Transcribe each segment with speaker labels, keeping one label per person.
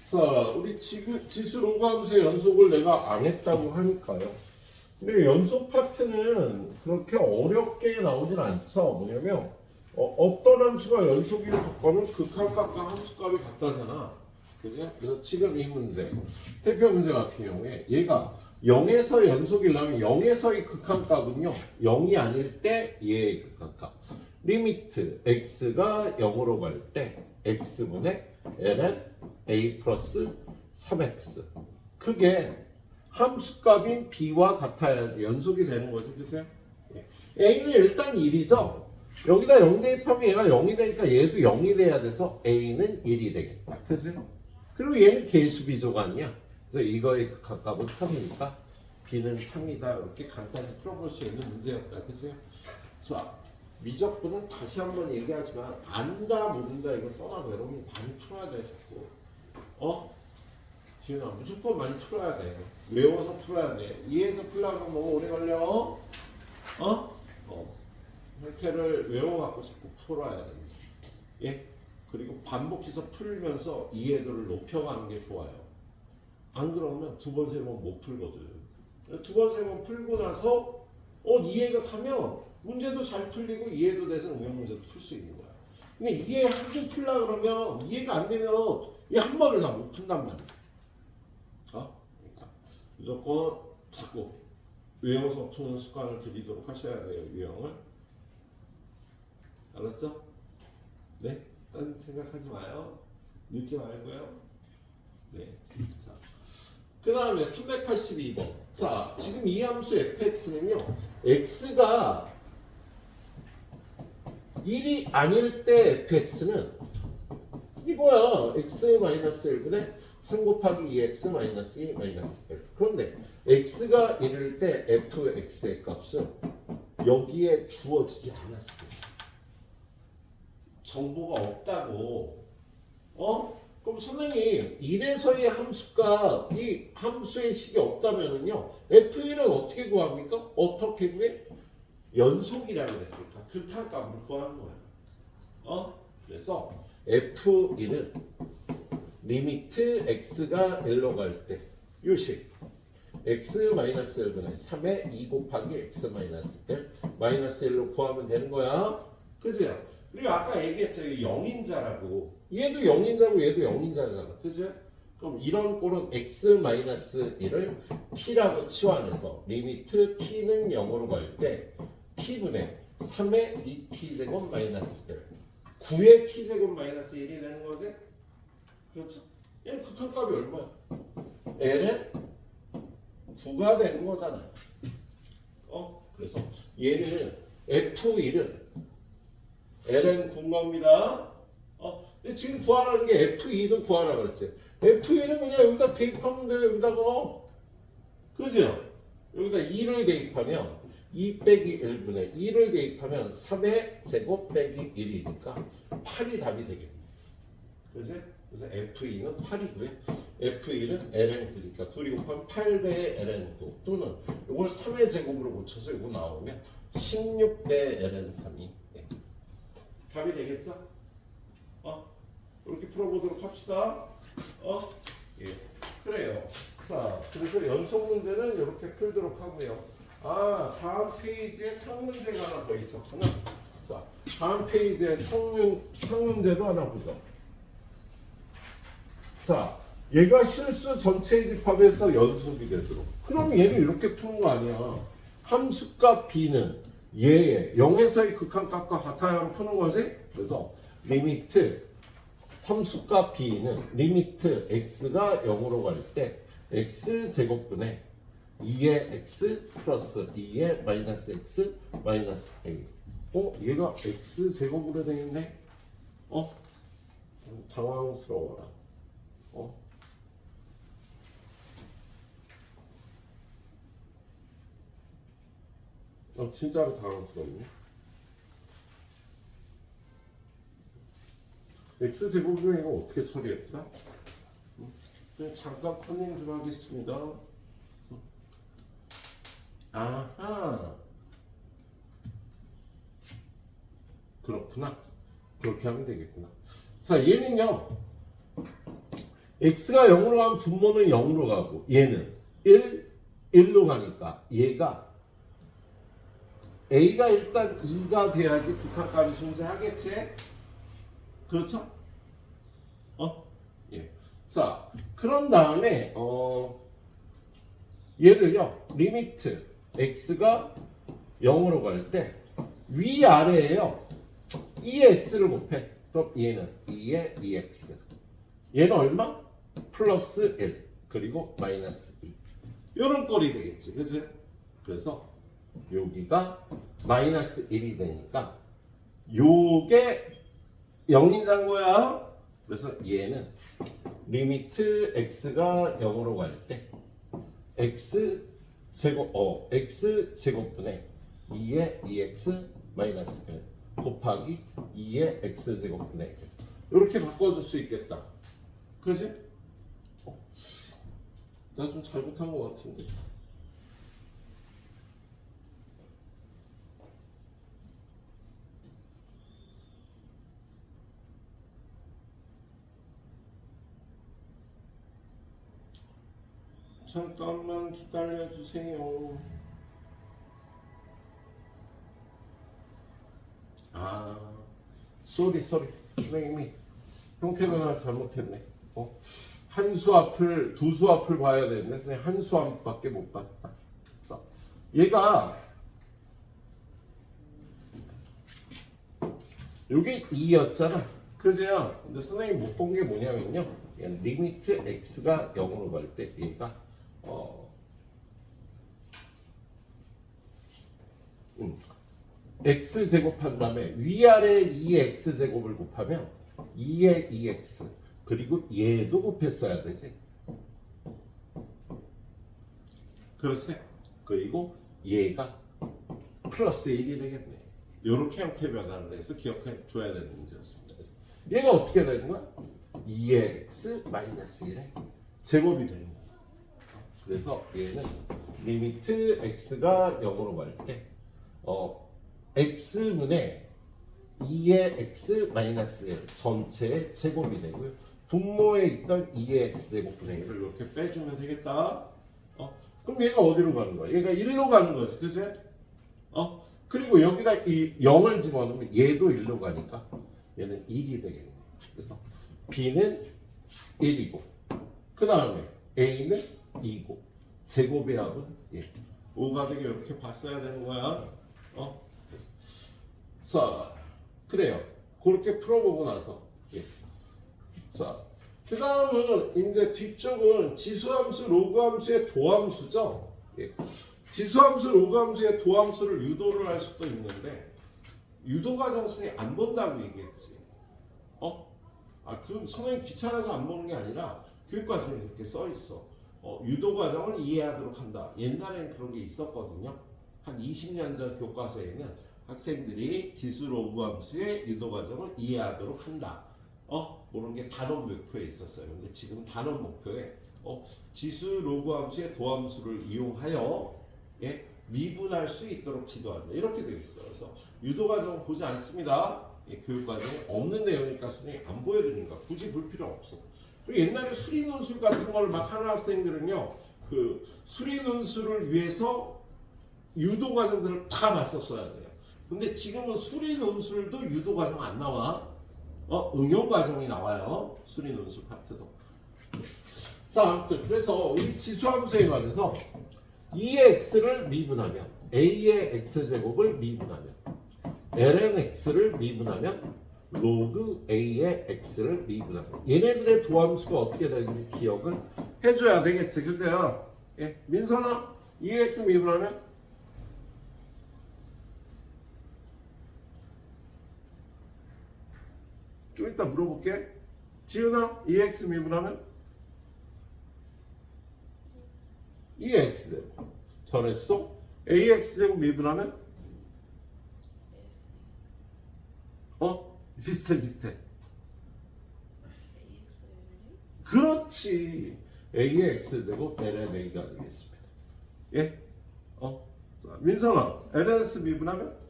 Speaker 1: 자, 우리 지수론과 함수의 연속을 내가 안 했다고 하니까요. 근데 연속 파트는 그렇게 어렵게 나오진 않죠. 뭐냐면 어떤 함수가 연속인 조건은 극한값과 함수값이 같다잖아. 그죠? 그래서 지금 이 문제, 대표 문제 같은 경우에 얘가 0에서 연속이려면 0에서의 극한값은요 0이 아닐 때 얘의 극한값 리미트 x가 0으로 갈 때 x분의 ln a 플러스 3x 그게 함수값인 b와 같아야지 연속이 되는 거지. 그죠? a는 일단 1이죠. 여기다 0 대입하면 얘가 0이 되니까 얘도 0이 돼야 돼서 a는 1이 되겠다. 그죠? 그리고 얘는 개수 비조가 아니야. 그래서 이거의 극한값은 3이니까 b는 3이다. 이렇게 간단히 풀어볼 수 있는 문제였다. 그죠? 자, 미적분은 다시 한번 얘기하지만 안다 모른다 이거 떠나고 여러분이 많이 풀어야 돼. 자꾸 지은아 무조건 많이 풀어야 돼. 외워서 풀어야 돼. 이해해서 풀려면 너무 오래 걸려. 혈태를 외워갖고 자꾸 풀어야 돼. 예? 그리고 반복해서 풀면서 이해도를 높여가는 게 좋아요. 안 그러면 두 번, 세 번 못 풀거든. 두 번, 세 번 풀고 나서 이해가 가면 문제도 잘 풀리고 이해도 돼서 응용 문제도 풀 수 있는 거야. 근데 이해하고 풀라 그러면 이해가 안 되면 이 한 번을 다 못 푼단 말이지. 그러니까 무조건 자꾸 외워서 푸는 습관을 들이도록 하셔야 돼요. 유형을. 알았죠? 네? 딴 생각하지 마요. 늦지 말고요. 네. 자, 그 다음에 382번. 자, 지금 이 함수 fx는요, x가 1이 아닐 때 fx는 이거야. x-1분의 3 곱하기 2x 마이너스 2 마이너스 1. 그런데 x가 1일 때 fx의 값은 여기에 주어지지 않았습니다. 정보가 없다고. 그럼 선생님 1에서의 함수가 이 함수의 식이 없다면은요 f1은 어떻게 구합니까? 어떻게 구해? 연속이라고 했으니까 극한값을 구하는 거야. 그래서 f1은 리미트 x가 1로 갈 때 요식 x-1분의 3에 2 곱하기 x-1 마이너스 1로 구하면 되는 거야. 그죠? 그리고 아까 얘기했죠. 0인자라고. 얘도 0인자고 얘도 0인자잖아. 그죠? 그럼 이런 꼴은 x-1을 t라고 치환해서 리미트 t는 0으로 갈 때 t분의 3의 2t제곱 마이너스 1 9의 t제곱 마이너스 1이 되는 거지? 그렇죠? 얘는 극한값이 얼마야? l은 9가 되는 거잖아요. 그래서 얘는 f1은 ln 9인 겁니다. 근데 지금 구하라는 게 f2도 구하라 그랬지. f2는 그냥 여기다 대입하면 돼요. 여기다가. 그죠? 여기다 2를 대입하면 2 빼기 1분의 2를 대입하면 3의 제곱 빼기 1이니까 8이 답이 되겠네. 그지? 그래서 f2는 8이고요. f1은 ln 9니까 2이 곱하면 8배의 ln 9 또는 이걸 3의 제곱으로 고쳐서 이거 나오면 16배의 ln 3이 답이 되겠죠? 이렇게 풀어보도록 합시다. 예, 그래요. 자, 그래서 연속 문제는 이렇게 풀도록 하고요. 다음 페이지에 상문제가 하나 더 있었구나. 자, 다음 페이지에 상문제도 하나 보죠. 자, 얘가 실수 전체의 집합에서 연속이 되도록. 그럼 얘는 이렇게 푸는 거 아니야. 함수값 b는 얘의 0에서의 극한값과 같아요로 푸는 거지. 그래서 리미트 함수값 b는 리미트 x가 0으로 갈 때 x 제곱분의 2의 x 플러스 2의 마이너스 x 마이너스 a. 얘가 x 제곱으로 되어 있네. 당황스러워라. 진짜로 당황스럽네. x제곱이면 이거 어떻게 처리했다? 그냥 잠깐 컨닝 좀 하겠습니다. 아하. 그렇구나. 그렇게 하면 되겠구나. 자, 얘는요. x가 0으로 가면 분모는 0으로 가고 얘는 1로 가니까 얘가 a가 일단 2가 돼야지 극한값이 존재하겠지? 그렇죠? 예. 자, 그런 다음에 얘를요 리미트 x가 0으로 갈 때 위아래에요 2의 x를 곱해. 그럼 얘는 2의 2x 얘는 얼마? 플러스 1 그리고 마이너스 2 이런 꼴이 되겠지. 그치? 그래서 여기가 마이너스 1이 되니까 요게 0인산 거야. 그래서 얘는 리미트 x가 0으로 갈 때 x 제곱분의 2의 2x 마이너스 1 곱하기 2의 x 제곱분의 1 이렇게 바꿔줄 수 있겠다. 그지? 나 좀 잘못한 것 같은데. 잠깐만 기다려 주세요. 쏘리 선생님이 형태변화를 잘못했네. 한 수 앞을 두 수 앞을 봐야 되는데 한 수 앞밖에 못 봤다. 그래서 얘가 요게 2였잖아. 그죠? 근데 선생님이 못 본 게 뭐냐면요. 리미트 x가 0으로 갈 때 얘가 x 제곱한 다음에 위아래 2x 제곱을 곱하면 2의 2x 그리고 얘도 곱했어야 되지. 그렇지? 그리고 얘가 플러스 1이 되겠네. 이렇게 형태 변화를 해서 기억해 줘야 되는 문제였습니다. 그래서 얘가 어떻게 되는 거야? 2의 x 마이너스 1의 제곱이 되는 거야. 그래서 얘는 리미트 x가 0으로 갈 때 x분의 2의 x 마이너스 1 전체의 제곱이 되고요. 분모에 있던 2의 x 제곱분의 1을 이렇게 빼주면 되겠다. 그럼 얘가 어디로 가는 거야? 얘가 1로 가는 거지, 그치? 그리고 여기다 이 0을 집어넣으면 얘도 1로 가니까 얘는 1이 되겠네. 그래서 b는 1이고 그 다음에 a는 2고 제곱의 합은 1. 5가 되게 이렇게 봤어야 되는 거야. 자, 그래요. 그렇게 풀어보고 나서 자, 그 다음은 이제 뒤쪽은 지수함수, 로그함수의 도함수죠. 지수함수, 로그함수의 도함수를 유도를 할 수도 있는데 유도과정수에 안 본다고 얘기했지. 그 선생님 귀찮아서 안 보는 게 아니라 교육과정에 이렇게 써 있어. 유도과정을 이해하도록 한다. 옛날에는 그런 게 있었거든요. 한 20년 전 교과서에는 학생들이 지수 로그함수의 유도과정을 이해하도록 한다. 그런 게 단원 목표에 있었어요. 근데 지금 단원 목표에 지수 로그함수의 도함수를 이용하여 미분할 수 있도록 지도한다. 이렇게 되어 있어요. 그래서 유도과정은 보지 않습니다. 교육과정에 없는 내용이니까 선생님이 안 보여드리는 거야. 굳이 볼 필요 없어. 그리고 옛날에 수리논술 같은 걸 막 하는 학생들은요, 그 수리논술을 위해서 유도과정들을 다 봤었어야 돼요. 근데 지금은 수리논술도 유도과정 안 나와. 응용과정이 나와요. 수리논술 파트도. 자, 아무튼 그래서 우리 지수함수에 관해서 2의 x를 미분하면 a의 x제곱을 미분하면 ln x를 미분하면 로그 a의 x를 미분하면 얘네들의 도함수가 어떻게 되는지 기억을 해줘야 되겠지. 그죠? 민선아 2의 x 미분하면 좀 이따 물어볼게. 지은아 2x 미분하면 2x 전했어? ax제곱 미분하면 비슷해. 그렇지. a의 x제곱 ln a가 되겠습니다. 자, 민선아 lns 미분하면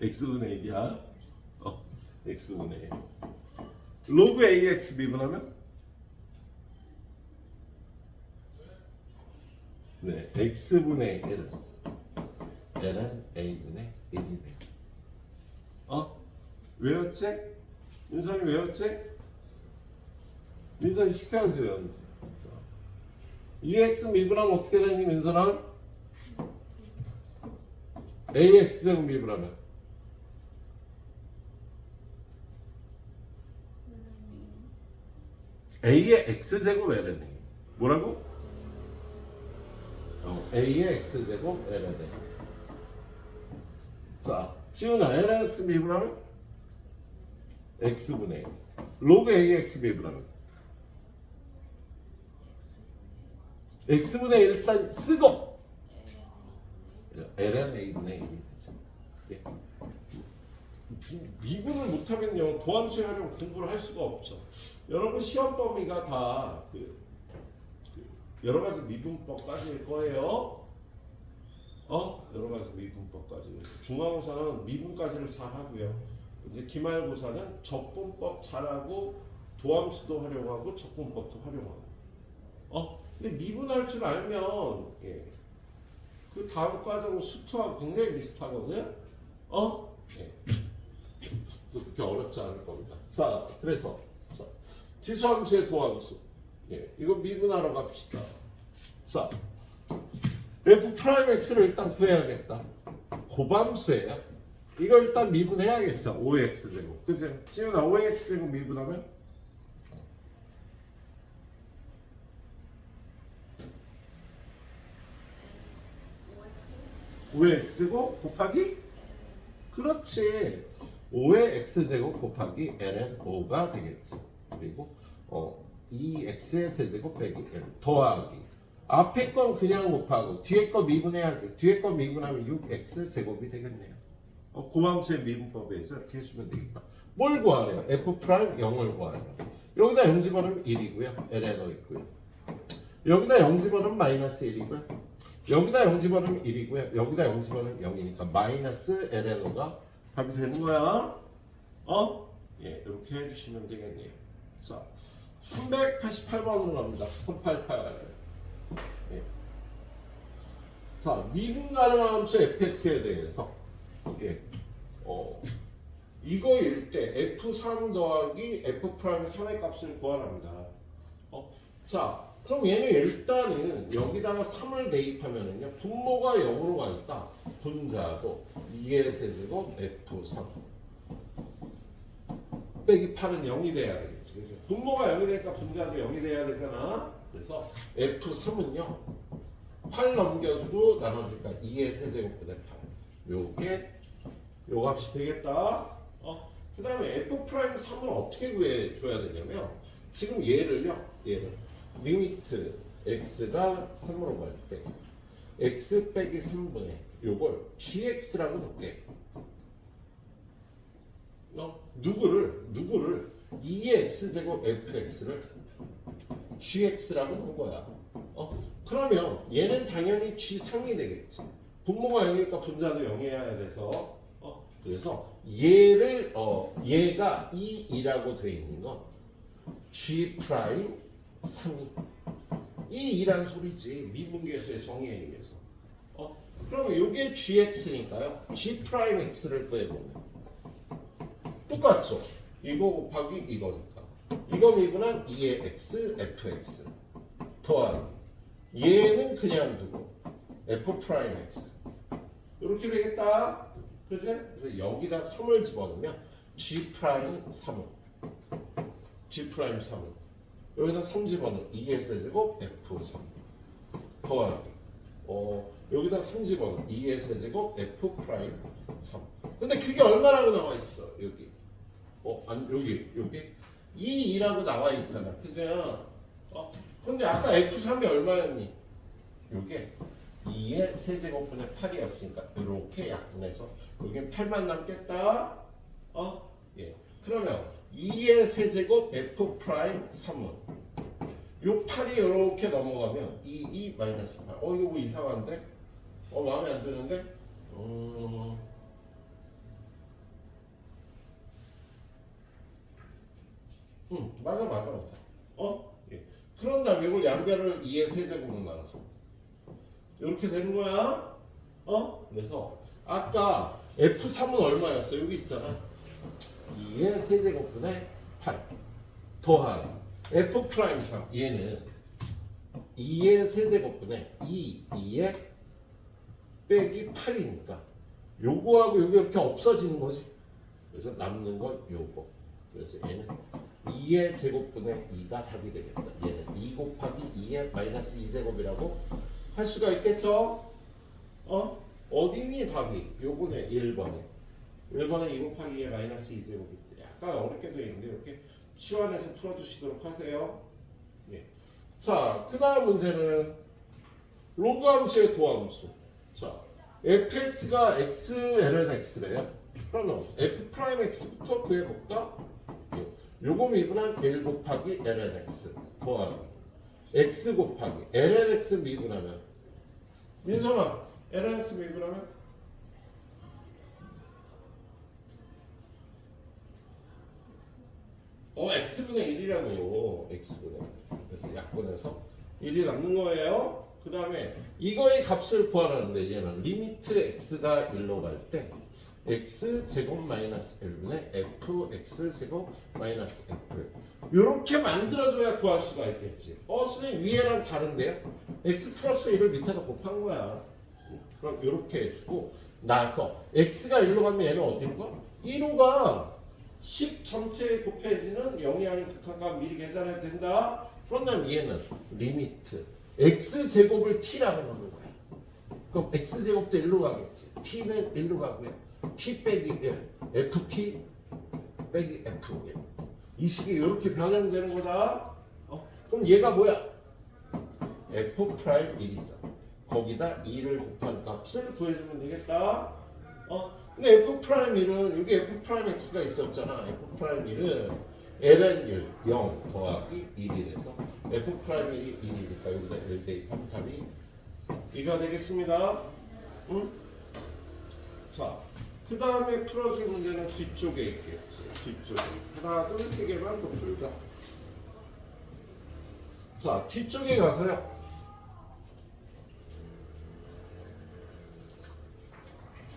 Speaker 1: x분의 1이야. x분의 1. 로그 ax 미분하면 네, x분의 1. ln a분의 1이 돼요. 외웠지? 민선이 외웠지? 민선이 시켜야지 외웠지. 2x 미분하면 어떻게 되니 민선아? ax 제곱 미분하면 a의 x 제곱 ln a. 뭐라고? a의 x 제곱 ln a. 자, 지훈아 ln x 미분하면 x분의 1. 로그 ax 미분하면 x분의 1 일단 쓰고 ln a분의 1이 되죠. 예. 미분을 못하면요 도함수에 하려면 공부를 할 수가 없죠. 여러분 시험 범위가 다 여러 가지 미분법까지일 거예요. 여러 가지 미분법까지. 중간고사는 미분까지를 잘 하고요. 이제 기말고사는 적분법 잘하고 도함수도 활용하고 적분법도 활용하고. 근데 미분할 줄 알면 예. 그 다음 과정은 수투하고 굉장히 비슷하거든요. 예. 그렇게 어렵지 않을 겁니다. 자, 그래서 지수함수의 도함수. 예, 이거 미분하러 갑시다. 자, f 프라임 x를 일단 구해야겠다. 고함수예요. 이거 일단 미분해야겠죠. 5x 제곱. 그죠? 지훈아 5x 제곱 미분하면 5의 x제곱 곱하기? 그렇지. 5의 x제곱 곱하기 ln 5가 되겠지. 그리고 2x의 세제곱 빼기 l 더하기. 앞에 건 그냥 곱하고 뒤에 거 미분해야지. 뒤에 거 미분하면 6x 제곱이 되겠네요. 고함수의 미분법에 의해서 이렇게 해주면 되겠다. 뭘 구하래요? f 프라임 0을 구하래요. 여기다 0 집어넣으면 1이고요. ln 5 있고요. 여기다 0 집어넣으면 마이너스 1이고요. 여기다 0 집어넣으면 1이고요. 여기다 0 집어넣으면 0이니까 마이너스 ln 5가 답이 되는 거야. 예, 이렇게 해주시면 되겠네요. 자, 388번으로 갑니다. 388. 예. 자, 미분 가능한 함수 fx에 대해서 예, 이거일 때 f3 더하기 f'3의 값을 구하랍니다. 자, 그럼 얘는 일단은 여기다가 3을 대입하면은요 분모가 0으로 가니까 분자도 2의 세제곱 f3 빼기 8은 0이 돼야 되겠지. 그래서 분모가 0이 되니까 분자도 0이 돼야 되잖아. 그래서 f3은요 8 넘겨주고 나눠주니까 2의 세제곱분의 8. 요게 요 값이 되겠다. 그 다음에 f'3을 어떻게 구해줘야 되냐면 지금 얘를 리미트 x가 3으로 갈 때 x 빼기 3분의 요걸 gx라고 놓을게. 누구를 2의 x제곱 fx를 gx라고 놓은 거야. 그러면 얘는 당연히 g3이 되겠지. 분모가 0이니까 분자도 0이어야 돼서 그래서 얘가 2라고 돼 있는 건 g 프라임 3이 이 2란 소리지. 미분계수의 정의에 의해서. 그러면 이게 gx니까요. g 프라임 x를 구해보면 똑같죠. 이거 곱하기 이거니까. 이거 미분한 2의 x fx 더하기 얘는 그냥 두고 f 프라임 x 이렇게 되겠다. 그치? 그래서 여기다 3을 집어넣으면 g 프라임 3은 여기다 3 집어넣으면 2의 세제곱 f3 더하기 여기다 3 집어넣으면 2의 세제곱 f 프라임 3. 근데 그게 얼마라고 나와 있어? 여기 여기 2라고 나와 있잖아. 그죠? 근데 아까 f3이 얼마였니? 요게 2의 세제곱분의 8이었으니까 이렇게 약분해서 여긴 8만 남겠다. 예. 그러면 2의 세제곱 f 프라임 3은 요 8이 이렇게 넘어가면 2 마이너스 8. 이거 뭐 이상한데? 마음에 안 드는데? 맞아. 예. 그런 다음에 이걸 양변을 2의 세제곱으로 나눠서 이렇게 되는 거야. 그래서 아까 F3은 얼마였어? 여기 있잖아. 2의 세제곱분의 8 더한 F'3 얘는 2의 세제곱분의 2의 빼기 8이니까 요거하고 요거 이렇게 없어지는 거지. 그래서 남는 건 요거. 그래서 얘는 2의 제곱분의 2가 답이 되겠다. 얘는 2 곱하기 2의 마이너스 2제곱이라고 할 수가 있겠죠? 어디니 답이? 요거네 1번에 2 곱하기 2의 마이너스 2제곱이 약간 어렵게 되어 있는데 이렇게 시원해서 풀어주시도록 하세요. 예. 자, 그 다음 문제는 로그 함수의 도함수. 자, fx가 x, ln x래요. 그러면 f'x부터 구해볼까? 요거 미분한 1 곱하기 ln x 더하기 x 곱하기 ln x 미분하면 민선아 ln x 미분하면 x분의 1이라고 x분의 그래서 약분해서 1이 남는 거예요. 그 다음에 이거의 값을 구하라는데 얘는 리미트 x가 1로 갈 때 x 제곱 마이너스 1분의 fx 제곱 마이너스 f 이렇게 만들어줘야 구할 수가 있겠지. 선생님 위에랑 다른데요? x 플러스 1을 밑에다 곱한 거야. 그럼 이렇게 해주고 나서 x가 1로 가면 얘는 어디로 가? 1로 가. 10 전체에 곱해지는 0이 아닌 극한값 미리 계산해도 된다. 그런다면 얘는 리미트 x 제곱을 t라고 넣는 거야. 그럼 x 제곱도 1로 가겠지. t는 1로 가고요. t 빼기 1, ft 빼기 f1. 이 식이 이렇게 변형되는 거다. 그럼 얘가 뭐야? f'1이죠. 거기다 2를 곱한 값을 구해주면 되겠다. 근데 f'1은 여기 f'x가 있었잖아. f'1은 ln 1, 0 더하기 1이 돼서 f'1이 1이니까 여기다 1 대입하면 답이 2가 되겠습니다. 자, 그 다음에 풀어줄 문제는 뒤쪽에 있겠지. 뒤쪽에 하나, 둘, 세 개만 더 풀자. 자, 뒤쪽에 가서요.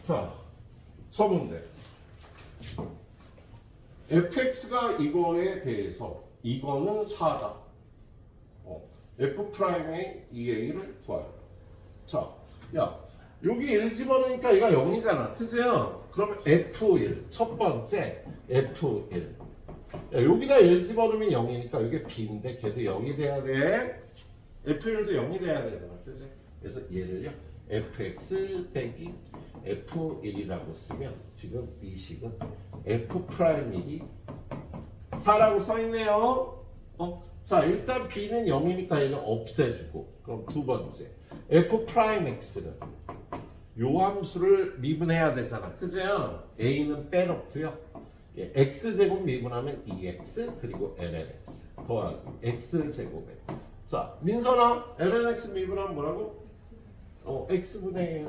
Speaker 1: 자, 첫 문제. fx가 이거에 대해서 이거는 4다. f'의 2a를 구하라. 자, 야, 여기 1 집어넣으니까 얘가 0이잖아. 그죠? 그러면 f1 첫 번째 f1. 야, 여기다 1 집어넣으면 0이니까 이게 b인데 걔도 0이 돼야 돼. f1도 0이 돼야 되잖아. 그죠? 그래서 얘를요. fx 빼기 f1이라고 쓰면 지금 이 식은 f'1이 4라고 써있네요. 자, 일단 b는 0이니까 얘는 없애주고 그럼 두 번째 f'x는 요 함수를 미분해야 되잖아. 그죠? a는 빼놓고요. x제곱 미분하면 2x 그리고 lnx 더하기 x제곱에 자, 민선아 lnx 미분하면 뭐라고? x분의 1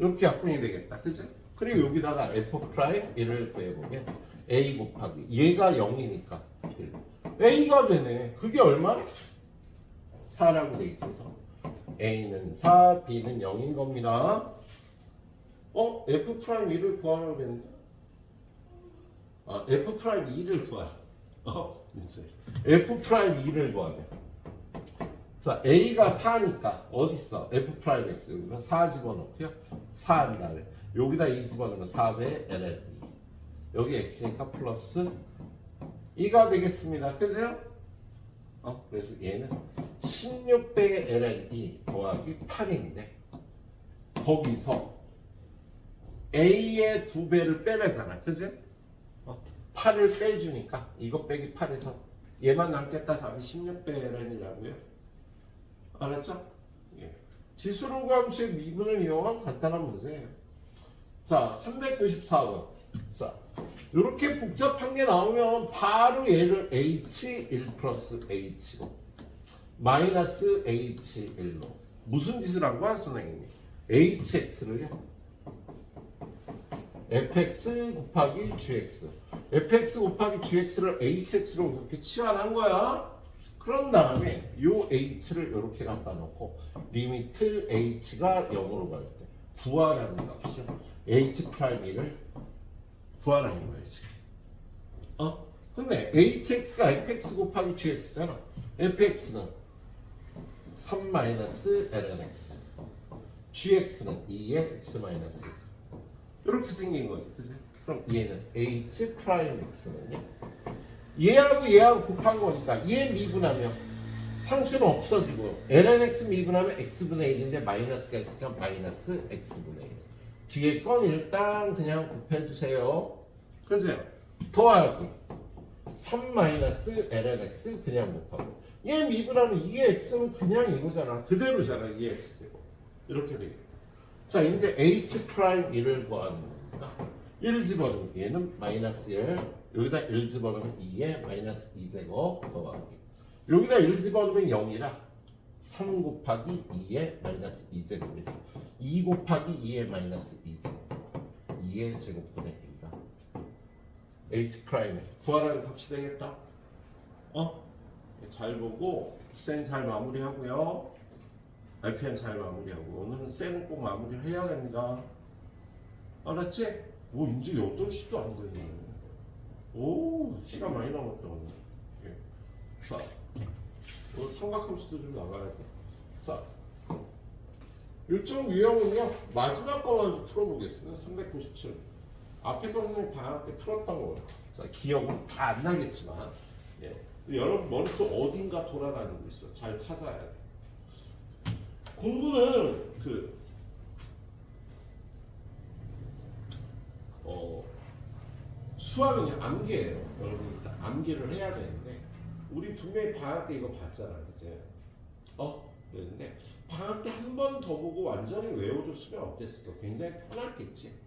Speaker 1: 이렇게 약분이 되겠다. 그죠? 그리고 여기다가 f'1을 구해보면 a 곱하기 얘가 0이니까 1 a가 되네. 그게 얼마? 4라고 돼 있어서 a는 4, b는 0인 겁니다. f'1을 구하라고 했는데 f'2를 구하라. f'2를 구하면 자, a가 4니까 어딨어? f'x 여기다 4 집어넣고요. 4 한 다음에 여기다 2 집어넣으면 4배의 ln 2 여기 x니까 플러스 2가 되겠습니다. 그죠? 그래서 얘는 16배의 ln 2 더하기 8인데 거기서 a의 2배를 빼내잖아. 그죠? 8을 빼주니까 이거 빼기 8에서 얘만 남겠다. 답이 16배의 ln이라고요. 알았죠? 예. 지수로그 함수의 미분을 이용한 간단한 문제예요. 자, 394번. 자, 이렇게 복잡한 게 나오면 바로 얘를 h1 플러스 h로 마이너스 h1로 무슨 짓을 한 거야, 선생님이? hx를요. fx 곱하기 gx. fx 곱하기 gx를 hx로 그렇게 치환한 거야. 그런 다음에 요 h를 이렇게 갖다 놓고 리미트 h가 0으로 갈 때 구하라는 값이요. h'1을 구하라는 거지. 근데 hx가 fx 곱하기 gx잖아. fx는 3-lnx, gx는 2의 x-1. 이렇게 생긴 거지, 그지? 그럼 얘는 h'x는요? 얘하고 얘하고 곱한 거니까 얘 미분하면 상수는 없어지고 lnx 미분하면 x분의 1인데 마이너스가 있으니까 마이너스 x분의 1. 뒤에 건 일단 그냥 곱해주세요. 그지? 더하기 3-lnx 그냥 곱하고 얘 미분하면 2의 x는 그냥 이거잖아. 그대로잖아. 2의 x 이렇게 되겠다. 자 이제 h'1을 구하는 거니까 1 집어넣으면 얘는 마이너스 1 여기다 1 집어넣으면 2에 마이너스 2제곱 더하기 여기다 1 집어넣으면 0이라 3 곱하기 2에 마이너스 2제곱이다. 2 곱하기 2에 마이너스 2제곱 2의 제곱분의 2가 h'의 구하라는 값이 되겠다. 잘 보고 생 잘 마무리하고요. RPM 잘 마무리하고 오늘은 생 꼭 마무리를 해야 됩니다. 알았지? 오 이제 8시도 안 됐네. 오 시간 많이 남았다 오늘. 자 오늘 삼각함수도 좀 나가야 돼. 자 일정 유형은요 마지막 거만 좀 풀어보겠습니다. 397 앞에 거 선생님 방학 때 풀었던 거예요. 자 기억은 다 안 나겠지만 여러분 머릿속 어딘가 돌아다니고 있어. 잘 찾아야 돼. 공부는 수학은 암기예요. 여러분 일단 암기를 해야 되는데 우리 분명히 방학 때 이거 봤잖아, 그제? 그랬는데 방학 때 한 번 더 보고 완전히 외워줬으면 어땠을까? 굉장히 편했겠지.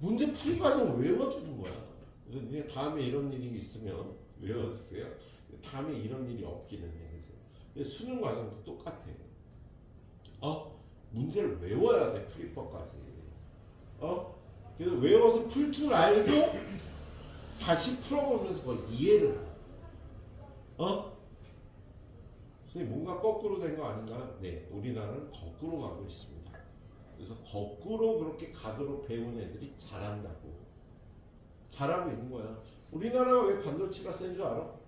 Speaker 1: 문제 풀이 과정 외워주는 거야. 그래서 다음에 이런 일이 있으면 외워주세요. 다음에 이런 일이 없기는 해. 그래서 수능 과정도 똑같아. 문제를 외워야 돼 풀이법까지. 그래서 외워서 풀 줄 알고 다시 풀어보면서 그걸 이해를 해. 선생님 뭔가 거꾸로 된 거 아닌가? 네, 우리나라는 거꾸로 가고 있습니다. 그래서 거꾸로 그렇게 가도록 배운 애들이 잘한다고. 잘하고 있는 거야. 우리나라가 왜 반도체가 센 줄 알아?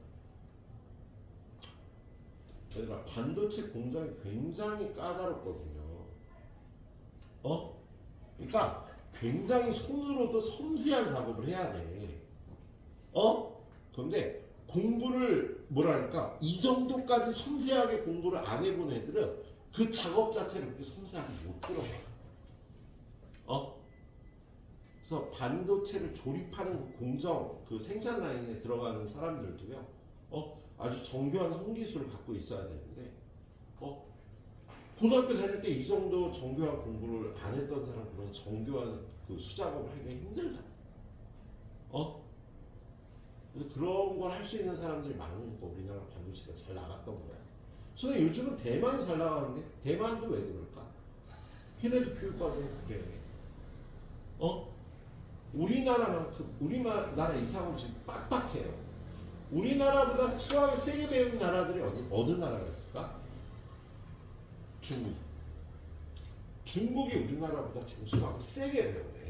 Speaker 1: 얘들아 반도체 공장이 굉장히 까다롭거든요. 그러니까 굉장히 손으로도 섬세한 작업을 해야 돼. 그런데 공부를 뭐랄까 이 정도까지 섬세하게 공부를 안 해본 애들은 그 작업 자체를 그렇게 섬세하게 못 들어가. 그래서 반도체를 조립하는 그 공정, 그 생산 라인에 들어가는 사람들도요, 아주 정교한 손기술을 갖고 있어야 되는데, 고등학교 다닐 때 이 정도 정교한 공부를 안 했던 사람 그런 정교한 그 수작업을 하기가 힘들다. 그래서 그런 걸 할 수 있는 사람들이 많으니까 우리나라 반도체가 잘 나갔던 거야. 그래서 요즘은 대만이 잘 나가는데 대만도 왜 그럴까? 걔네도 교육과정이 그래. 우리나라만큼 우리나라 이상은 지금 빡빡해요. 우리나라보다 수학을 세게 배우는 나라들이 어느 나라가 있을까? 중국. 중국이 우리나라보다 지금 수학을 세게 배우네.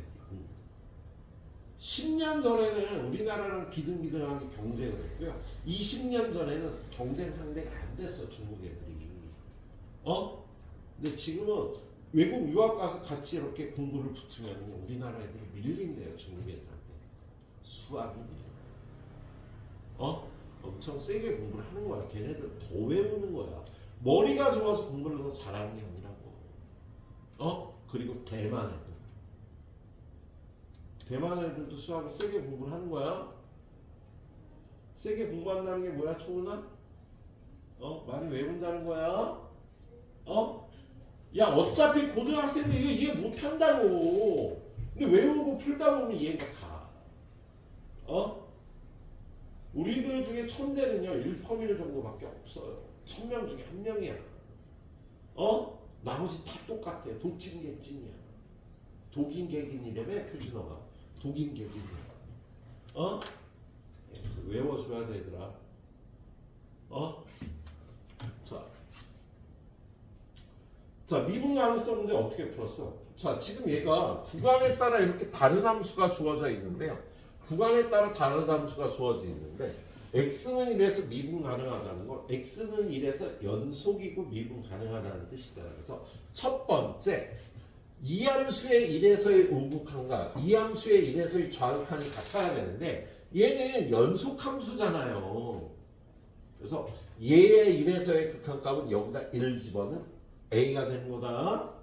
Speaker 1: 10년 전에는 우리나라랑 비등비등하게 경쟁을 했고요. 20년 전에는 경쟁 상대가 안 됐어, 중국 애들이. 근데 지금은 외국 유학 가서 같이 이렇게 공부를 붙으면 우리나라 애들이 밀린대요, 중국 애들한테. 수학이. 엄청 세게 공부를 하는 거야. 걔네들 더 외우는 거야. 머리가 좋아서 공부를 더 잘하는 게 아니라고. 그리고 대만 애들. 대만 애들도 수학을 세게 공부를 하는 거야. 세게 공부한다는 게 뭐야, 초은아? 많이 외운다는 거야. 야, 어차피 고등학생들 이거 이해 못한다고. 근데 외우고 풀다 보면 이해가 가. 우리들 중에 천재는요 1%1 정도밖에 없어요. 1000명 중에 1명이야. 나머지 다 똑같아. 독진개 찐이야. 독인객인이라며 표준어가. 독인객인이야. 어? 예, 외워줘야 되더라. 어? 자, 미분 가능성 문제 어떻게 풀었어? 자, 지금 얘가 구간에 따라 이렇게 다른 함수가 주어져 있는데요. 구간에 따라 다른 함수가 주어져 있는데 x는 1에서 미분 가능하다는 건 x는 1에서 연속이고 미분 가능하다는 뜻이잖아요. 그래서 첫 번째 이 함수의 1에서의 우극한과 이 함수의 1에서의 좌극한이 같아야 되는데 얘는 연속 함수잖아요. 그래서 얘의 1에서의 극한값은 여기다 1 집어는 a가 되는 거다.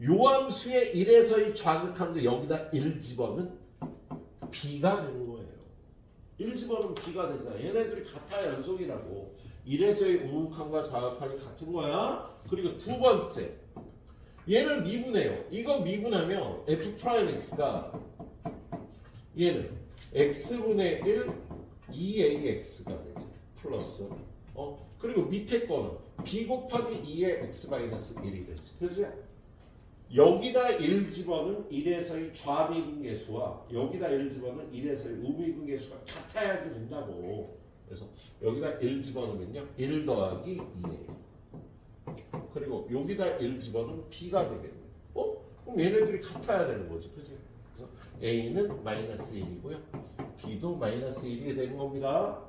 Speaker 1: 요 함수의 1에서의 좌극한도 여기다 1 집어는 b가 되는 거예요. 1 집어는 b가 되잖아. 얘네들이 같아야 연속이라고. 1에서의 우극한과 좌극한이 같은 거야. 그리고 두 번째 얘를 미분해요. 이거 미분하면 f'x가 얘는 x분의 1 2ax가 되지. 플러스 그리고 밑에 거는 b 곱하기 2의 x-1이 되지. 그치? 여기다 1 집어는 1에서의 좌미분계수와 여기다 1 집어는 1에서의 우미분계수가 같아야지 된다고. 그래서 여기다 1 집어넣으면요 1 더하기 2예요. 그리고 여기다 1 집어넣으면 b가 되겠네. 그럼 얘네들이 같아야 되는 거지. 그치? 그래서 a는 마이너스 1이고요 b도 마이너스 1이 되는 겁니다.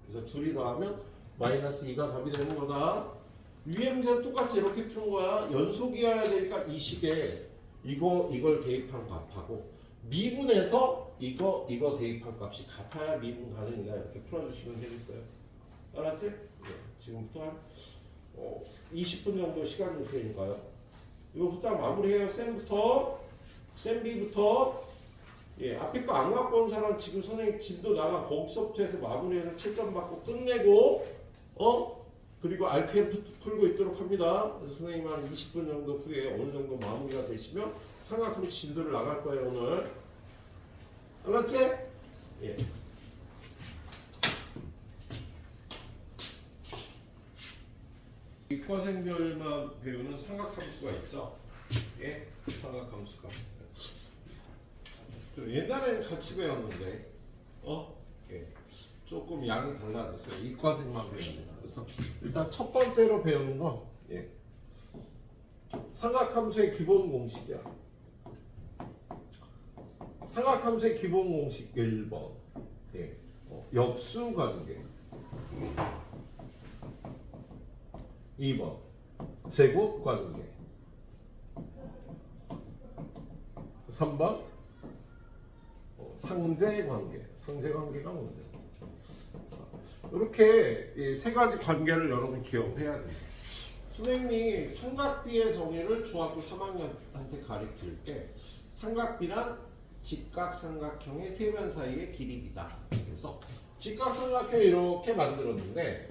Speaker 1: 그래서 둘이 더하면 마이너스 2가 답이 되는 거다. 위에 문제는 똑같이 이렇게 푸는 거야. 연속이어야 되니까 이 식에 이걸 대입한 값하고 미분해서 이거 대입한 값이 같아야 미분 가능이다. 이렇게 풀어주시면 되겠어요. 알았지? 네, 지금부터 한 20분 정도 시간이 되니까요. 이거부터 마무리해요. 쌤부터 예, 앞에 거 안 갖고 온 사람 지금 선생님 진도 나가 거기서부터 해서 마무리해서 채점 받고 끝내고 그리고 RPF 풀고 있도록 합니다. 선생님 한 20분 정도 후에 어느 정도 마무리가 되시면 삼각함수 진도를 나갈 거예요. 오늘 알았지? 예. 이과생들만 배우는 삼각함수가 있죠. 예, 삼각함수가. 옛날에는 같이 배웠는데 예. 조금 양이 달라졌어요. 이과생만 배웁니다. 그래서 일단 첫 번째로 배우는 건 예. 삼각함수의 기본 공식이야. 삼각함수의 기본 공식 1번 예. 역수 관계 2번 제곱 관계 3번 상제 관계가 문제. 이렇게 세 가지 관계를 여러분 기억해야 돼요. 선생님이 삼각비의 정의를 중학교 3학년한테 가르칠 때 삼각비란 직각삼각형의 세면 사이의 길이이다. 그래서 직각삼각형 이렇게 만들었는데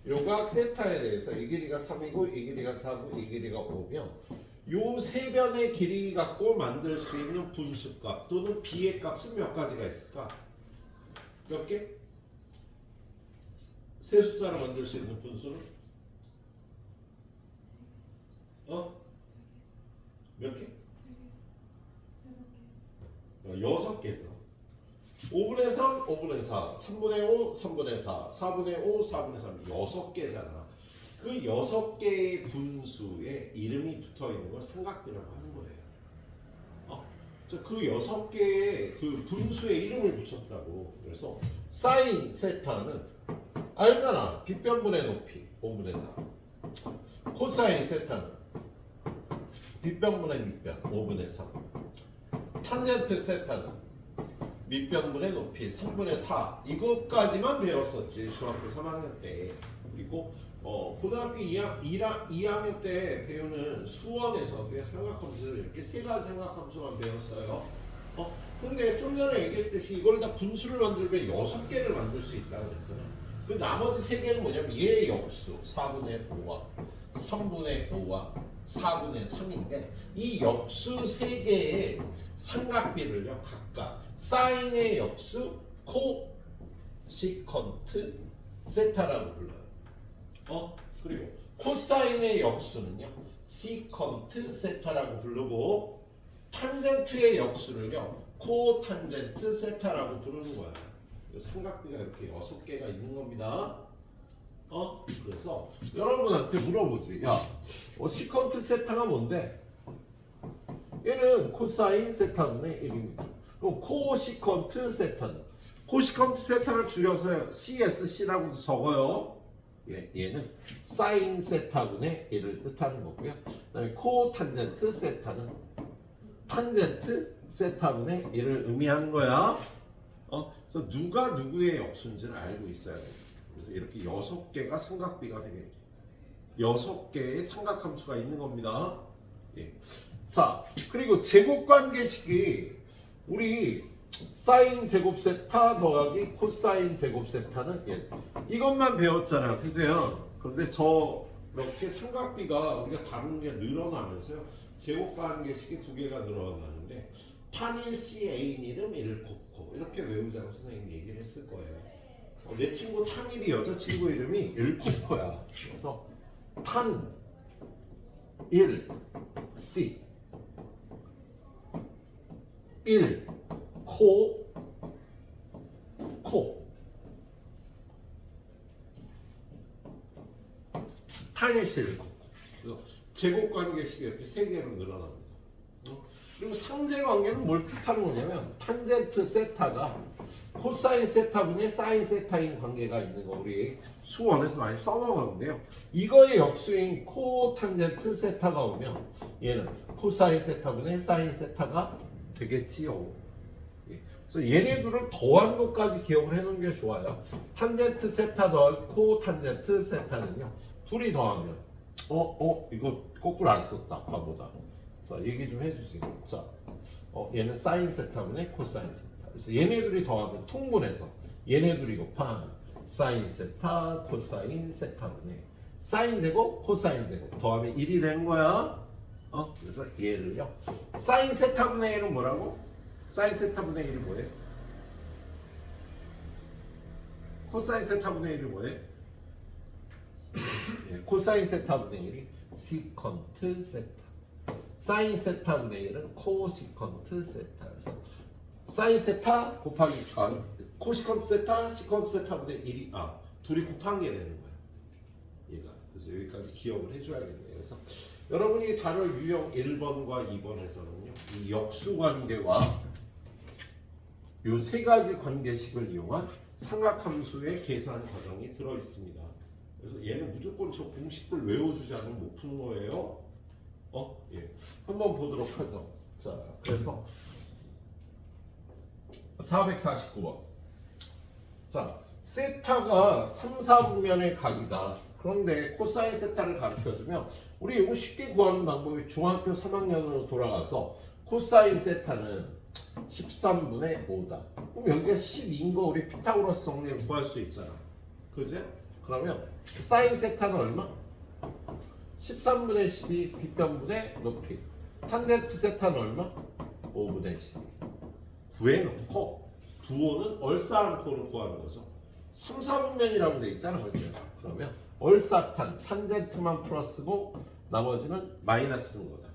Speaker 1: 요각 세타에 대해서 이 길이가 3이고 이 길이가 4고 이 길이가 5면 요 세 변의 길이 갖고 만들 수 있는 분수값 또는 b의 값은 몇 가지가 있을까? 몇 개? 세 숫자로 만들 수 있는 분수는? 몇 개? 6개죠. 5분의 3, 5분의 4, 3분의 5, 3분의 4, 4분의 5, 4분의 3, 6개잖아. 그 6개의 분수에 이름이 붙어있는 걸 삼각비라고 하는 거예요. 그 6개의 그 분수에 이름을 붙였다고. 그래서 사인 세타는 알잖아. 빗변분의 높이 5분의 4. 코사인 세타는 빗변분의 밑변 5분의 3. 탄젠트 세타는 밑변분의 높이 3분의 4. 이것까지만 배웠었지 중학교 3학년 때. 그리고 고등학교 2학년 때 배우는 수원에서 그냥 삼각함수를 이렇게 세 가지 삼각함수만 배웠어요. 근데 좀 전에 얘기했듯이 이걸 다 분수를 만들면 6개를 만들 수 있다고 그랬잖아. 그 나머지 3개는 뭐냐면 얘의 역수 4분의 5와 3분의 5와 4분의 3인데 이 역수 3개의 삼각비를요 각각 사인의 역수 코시컨트 세타라고 불러요. 그리고 코사인의 역수는요 시컨트 세타라고 부르고 탄젠트의 역수를요 코탄젠트 세타라고 부르는 거야. 삼각비가 이렇게 6개가 있는 겁니다. 그래서 여러분한테 물어보지. 야, 시컨트 세타가 뭔데? 얘는 코사인 세타분의 1입니다. 그럼 코시컨트 세타는 코시컨트 세타를 줄여서 CSC라고도 적어요. 얘는 사인 세타분의 1을 뜻하는 거고요. 그다음에 코탄젠트 세타는 탄젠트 세타분의 1을 의미하는 거야. 그래서 누가 누구의 역수인지를 알고 있어야 돼요. 그래서 이렇게 6개가 삼각비가 되겠죠. 6개의 삼각함수가 있는 겁니다. 예. 자, 그리고 제곱관계식이 우리 사인 제곱 세타 더하기 코사인 제곱 세타는 이것만 배웠잖아, 그죠? 그런데 저렇게 삼각비가 우리가 다루는 게 늘어나면서요 제곱관계식이 2개가 늘어나는데 탄1 C 애인 이름 1 곱고 이렇게 외우자고 선생님이 얘기를 했을 거예요. 내 친구 탄1이 여자친구 이름이 1 곱고야. 그래서 탄 1 C 1 코 탄일실 제곱관계식이 이렇게 3개로 늘어납니다. 그리고 상제관계는 뭘 뜻하는 거냐면 탄젠트 세타가 코사인 세타분의 사인 세타인 관계가 있는 거 우리 수원에서 많이 써먹었는데요. 이거의 역수인 코탄젠트 세타가 오면 얘는 코사인 세타분의 사인 세타가 되겠지요. 그래서 얘네들을 더한 것까지 기억을 해놓는 게 좋아요. 탄젠트 세타 더하기 코탄젠트 세타는요. 둘이 더하면 이거 거꾸로 안 썼다. 바보다. 자, 얘기 좀 해주세요. 자, 얘는 사인 세타분의 코사인 세타. 그래서 얘네들이 더하면 통분해서 얘네들이 곱한 사인 세타 코사인 세타분의 사인 제곱 코사인 제곱 더하면 1이 되는 거야. 그래서 얘를요 사인 세타분의 1은 뭐라고? 사인 세타분의 1이 뭐예요? 코사인 세타분의 1이 뭐예요? 코사인 세타분의 1이 시컨트 세타, 사인 세타분의 1은 코시컨트 세타. 그래서 사인 세타 곱하기 코시컨트 세타, 시컨트 세타분의 1이 둘이 곱한 게 되는 거야. 얘가. 그래서 여기까지 기억을 해줘야겠네요. 그래서 여러분이 다룰 유형 1번과 2번에서는요, 이 역수관계와 이 3가지 관계식을 이용한 삼각함수의 계산 과정이 들어 있습니다. 그래서 얘는 무조건 저 공식들 외워주지 않으면 못 푸는 거예요. 한번 보도록 하죠. 자, 그래서 449번. 자, 세타가 3, 4분면의 각이다. 그런데 코사인 세타를 가르쳐주면 우리 이거 쉽게 구하는 방법이 중학교 3학년으로 돌아가서 코사인 세타는 13분의 5다. 그럼 여기가 12인 거 우리 피타고라스 정리를 구할 수 있잖아. 그지? 그러면 사인 세타는 얼마? 13분의 12 빗변분의 높이. 탄젠트 세타는 얼마? 5분의 12. 구해놓고 부호는 얼싸안고를 구하는 거죠. 3, 4분면이라고 돼 있잖아. 그렇죠? 그러면 얼싸탄, 탄젠트만 플러스고 나머지는 마이너스인 거다.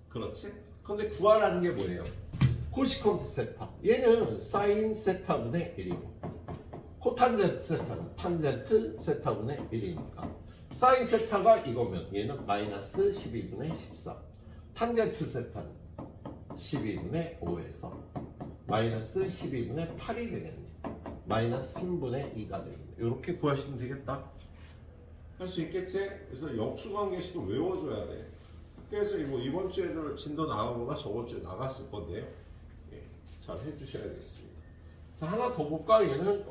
Speaker 1: 그렇지? 근데 구하라는 게 뭐예요? 코시컨트 세타. 얘는 사인 세타분의 1이고 코탄젠트 세타는 탄젠트 세타분의 1이니까 사인 세타가 이거면 얘는 마이너스 12분의 14. 탄젠트 세타는 12분의 5에서 마이너스 12분의 8이 되겠네. 마이너스 3분의 2가 되겠네. 이렇게 구하시면 되겠다. 할 수 있겠지? 그래서 역수관계식을 외워줘야 돼. 학교에서 뭐 이번 주에도 진도 나가거나 저번 주에 나갔을 건데요. 잘 해주셔야겠습니다. 자, 하나 더 볼까? 얘는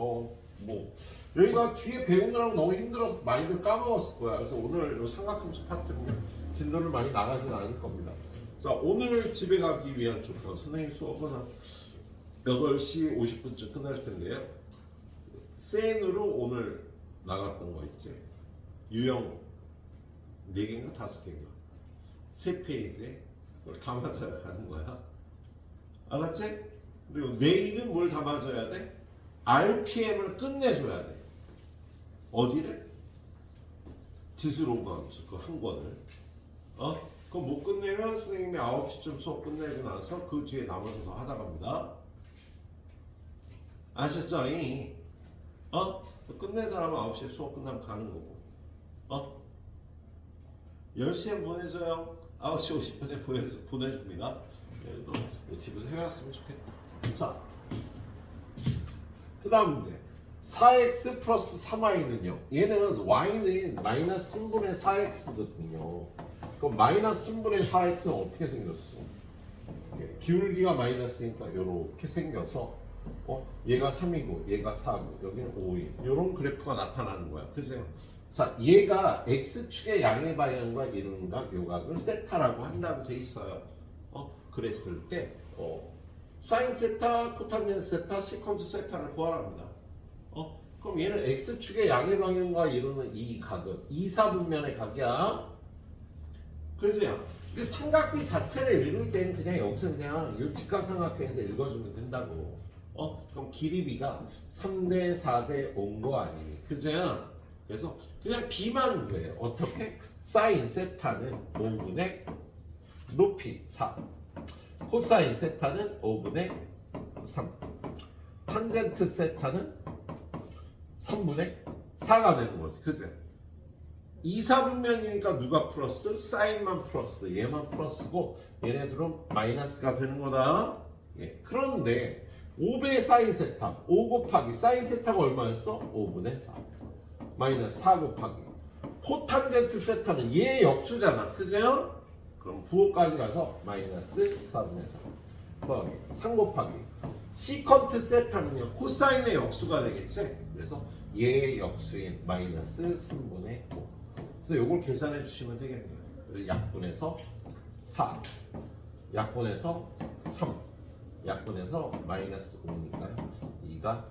Speaker 1: 여기가 뒤에 배우느라고 너무 힘들어서 많이들 까먹었을 거야. 그래서 오늘 이 삼각함수 파트는 진도를 많이 나가진 않을 겁니다. 자, 오늘 집에 가기 위한 조건. 선생님 수업은 한 8시 50분쯤 끝날 텐데요. 센으로 오늘 나갔던 거 있지? 유형 4개인가 5개인가? 3페이지에 그걸 다 맞아야 가는 거야. 알았지? 그리고 내일은 뭘 다 맞아야 돼? RPM을 끝내줘야 돼. 어디를? 지수로 가면서 그 한 권을 그거 못 끝내면 선생님이 9시쯤 수업 끝내고 나서 그 뒤에 남아서 더 하다 갑니다. 아셨죠? 끝낸 사람은 9시에 수업 끝나면 가는 거고 10시에 보내줘요. 9시 50분에 보내줍니다. 집에서 해왔으면 좋겠다. 자, 그 다음 문제 4x 플러스 3y는요. 얘는 y는 마이너스 3분의 4x거든요. 그럼 마이너스 3분의 4x는 어떻게 생겼어? 기울기가 마이너스니까 이렇게 생겨서 얘가 3이고 얘가 4고 여기는 5인 이런 그래프가 나타나는 거야. 그죠? 자, 얘가 x축의 양의 방향과 이론과 요각을 세타라고 한다고 돼 있어요. 그랬을 때 사인 세타, 코탄젠트 세타, 시컨트 세타를 구하랍니다. 그럼 얘는 x축의 양의 방향과 이루는 이 각은 2, 4분면의 각이야. 그죠? 근데 삼각비 자체를 읽을 때는 그냥 여기서 그냥 이 직각삼각형에서 읽어주면 된다고. 그럼 길이비가 3대 4대 온 거 아니니? 그죠? 그래서 그냥 b만 구해요. 어떻게? 사인 세타는 5분의 높이 4. 코사인 세타는 5분의 3. 탄젠트 세타는 3분의 4가 되는 거지. 그죠? 2, 4분면이니까 누가 플러스? 사인만 플러스. 얘만 플러스고 얘네들은 마이너스가 되는 거다. 예. 그런데 5배의 사인 세타 5 곱하기 사인 세타가 얼마였어? 5분의 4 마이너스 4 곱하기 코탄젠트 세타는 얘 역수잖아. 그죠? 그럼 부호까지 가서 마이너스 4분의 4 더하기 3 곱하기 시컨트 세타는요 코사인의 역수가 되겠지? 그래서 얘의 역수인 마이너스 3분의 5 그래서 요걸 계산해 주시면 되겠네요. 그래서 약분해서 4 약분해서 3 약분해서 마이너스 5니까요 2가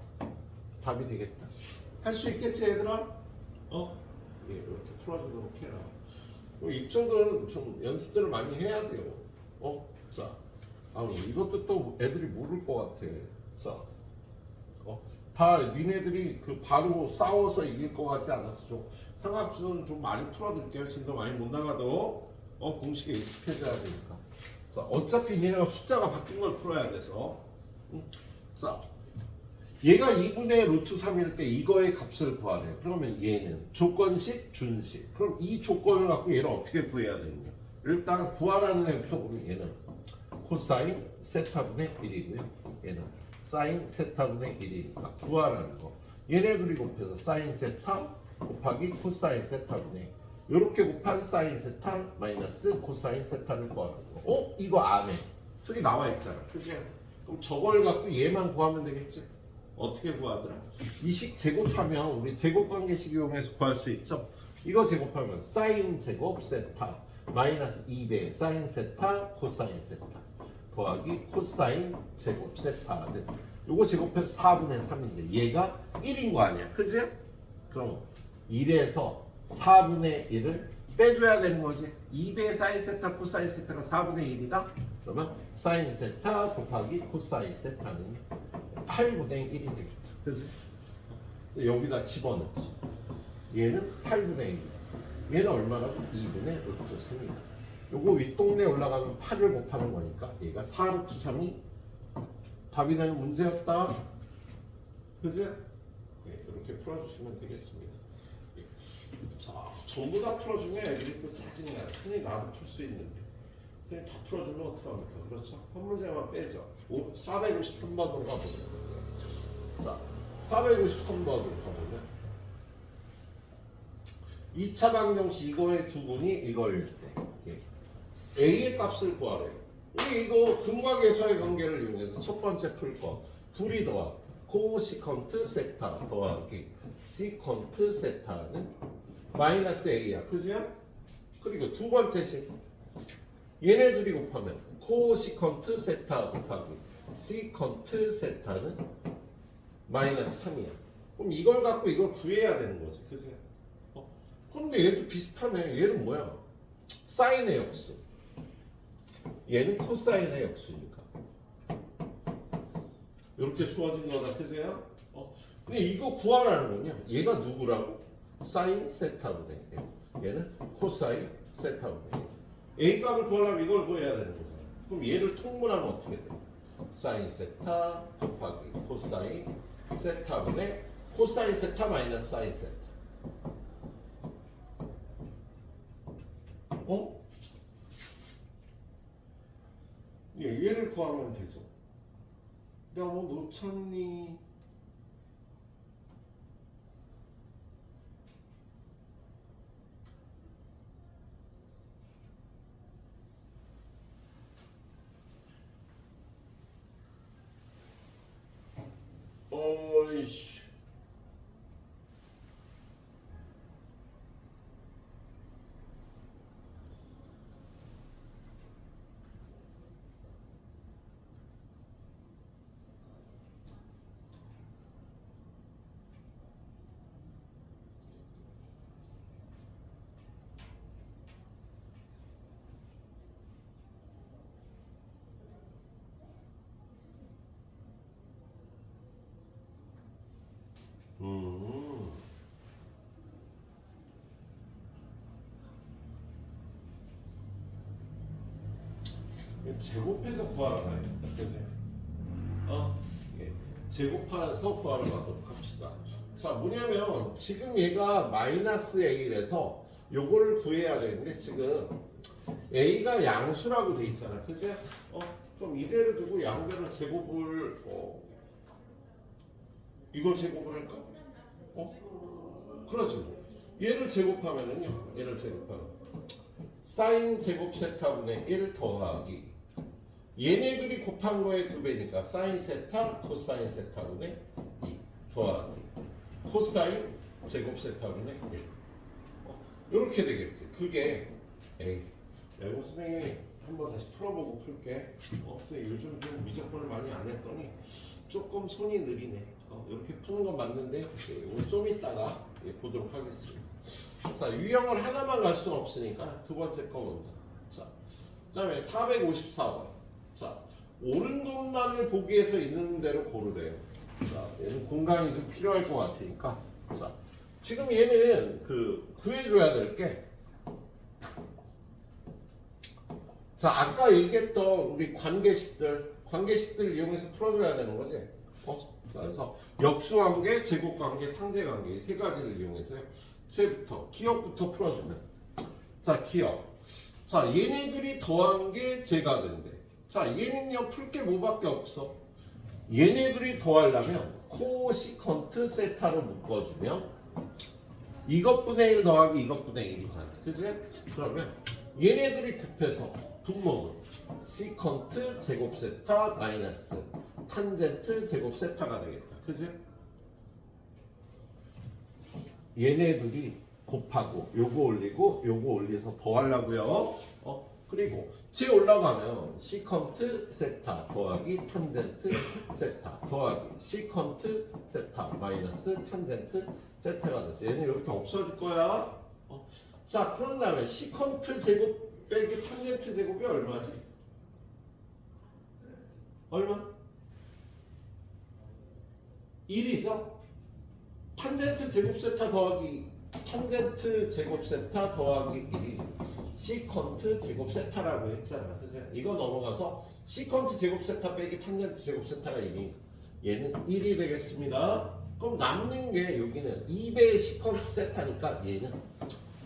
Speaker 1: 답이 되겠다. 할 수 있겠지 얘들아? 예, 이렇게 풀어주도록 해라. 이 정도는 좀 연습들을 많이 해야 돼요. 자, 이것도 또 애들이 모를 것 같아. 자, 다 니네들이 그 바로 싸워서 이길 것 같지 않아서 좀 삼각수는 좀 많이 풀어드릴게요. 진도 많이 못 나가도 공식에 익숙해져야 되니까. 자, 어차피 니네가 숫자가 바뀐 걸 풀어야 돼서. 자, 얘가 2분의 루트 3일 때 이거의 값을 구하래요. 그러면 얘는 조건식, 준식. 그럼 이 조건을 갖고 얘를 어떻게 구해야 되느냐? 일단 구하라는 애부터 보면 얘는 코사인 세타분의 1이고요. 얘는 사인 세타분의 1이니까 구하라는 거. 얘네들이 곱해서 사인 세타 곱하기 코사인 세타분의 이렇게 곱한 사인 세타 마이너스 코사인 세타를 구하는 거. 이거 안 해. 저기 나와 있잖아. 그치? 그럼 저걸 갖고 얘만 구하면 되겠지? 어떻게 구하더라? 이 식 제곱하면 우리 제곱관계식 이용해서 구할 수 있죠? 이거 제곱하면 사인 제곱 세타 마이너스 2배 사인 세타 코사인 세타 더하기 코사인 제곱 세타는 요거 제곱해서 4분의 3인데 얘가 1인 거 아니야? 그지? 그럼 1에서 4분의 1을 빼줘야 되는 거지. 2배 사인 세타 코사인 세타가 4분의 1이다? 그러면 사인 세타 곱하기 코사인 세타는 8분의 1이 되겠다. 그치? 여기다 집어넣지. 얘는 8분의 1. 얘는 얼마라고? 2분의 루트 3이다. 요거 윗동네 올라가면 8을 곱하는 거니까 얘가 4 루트 3이 답이 되는 문제였다. 그치? 네, 이렇게 풀어주시면 되겠습니다. 자, 전부 다 풀어주면 애들이 또 짜증나요. 흔히 나도 풀 수 있는데. 그냥 다 풀어주면 어떡합니까? 그렇죠? 한 문제만 빼죠. 453번으로 가보면. 자, 453번으로 가보면 2차 방정식 이거의 두 분이 이거일 때 A의 값을 구하래요. 우리 이거 근과계수의 관계를 이용해서 첫 번째 풀 거 둘이 더한 코시컨트 세타 더하기 시컨트 세타는 마이너스 A야. 그지? 그리고 두 번째 식 얘네 둘이 곱하면 코시컨트 세타 곱하기 시컨트 세타는 마이너스 3이야. 그럼 이걸 갖고 이걸 구해야 되는 거지. 그지? 그런데 얘도 비슷하네. 얘는 뭐야? 사인의 역수. 얘는 코사인의 역수니까. 이렇게 주어진 거다. 그죠? 근데 이거 구하라는 거냐? 얘가 누구라고? 사인 세타분의 얘는 코사인 세타분의 A 값을 구하려면 이걸 구해야 되는 거잖아. 그럼 얘를 통분하면 어떻게 돼? 사인 세타 곱하기 코사인 세타분의 코사인 세타 마이너스 사인 세타. 어? 얘를 구하면 되죠. 내가 뭐 놓쳤니? 어이씨. 음. 제곱해서 구하러 가야겠다. 그지? 예. 제곱해서 구하러 가도록 합시다. 자, 뭐냐면 지금 얘가 마이너스 A래서 요거를 구해야 되는데 지금 A가 양수라고 돼 있잖아. 그지? 그럼 이대로 두고 양변을 제곱을 이걸 제곱을 할까? 그러지 뭐. 얘를 제곱하면은요. 얘를 제곱하면 사인 제곱 세타분의 1 더하기 얘네들이 곱한 거의 2배니까 사인 세타 코사인 세타분의 2 더하기 코사인 제곱 세타분의 1 이렇게 되겠지. 그게 A. 이거 선생님이 한번 다시 풀어보고 풀게. 선생님 요즘 좀 미적분을 많이 안 했더니 조금 손이 느리네. 이렇게 푸는 건 맞는데요. 오늘 좀 이따가 보도록 하겠습니다. 자, 유형을 하나만 갈 수는 없으니까 두 번째 거 먼저. 자, 그 다음에 454번. 자, 오른쪽만을 보기 위해서 있는 대로 고르래요. 자, 얘는 공간이 좀 필요할 것 같으니까. 자, 지금 얘는 구해줘야 될 게. 자, 아까 얘기했던 우리 관계식들 이용해서 풀어줘야 되는 거지. 자, 그래서 역수관계, 제곱관계, 상대관계 이 세 가지를 이용해서요. 쟤부터 기억부터 풀어주면. 자, 기억. 자, 얘네들이 더한 게 제가 된대. 자, 얘는요 풀 게 뭐밖에 없어. 얘네들이 더하려면 코시컨트 세타로 묶어주면 이것분의 1 더하기 이것분의 1이잖아. 그지? 그러면 얘네들이 곱해서 분모는 시컨트 제곱 세타 마이너스 탄젠트 제곱 세타가 되겠다. 그지? 얘네들이 곱하고 요거 올리고 요거 올려서 더하려고요. 그리고 쟤 올라가면 시컨트 세타 더하기 탄젠트 세타 더하기 시컨트 세타 마이너스 탄젠트 세타가 돼서 얘는 이렇게 없어질 거야. 자, 그런 다음에 시컨트 제곱 빼기 탄젠트 제곱이 얼마지? 얼마? 1이죠? 탄젠트 제곱 세타 더하기 탄젠트 제곱 세타 더하기 1이 시컨트 제곱 세타라고 했잖아. 그죠? 이거 넘어가서 시컨트 제곱 세타 빼기 탄젠트 제곱 세타가 1이니까 얘는 1이 되겠습니다. 그럼 남는 게 여기는 2배의 시컨트 세타니까 얘는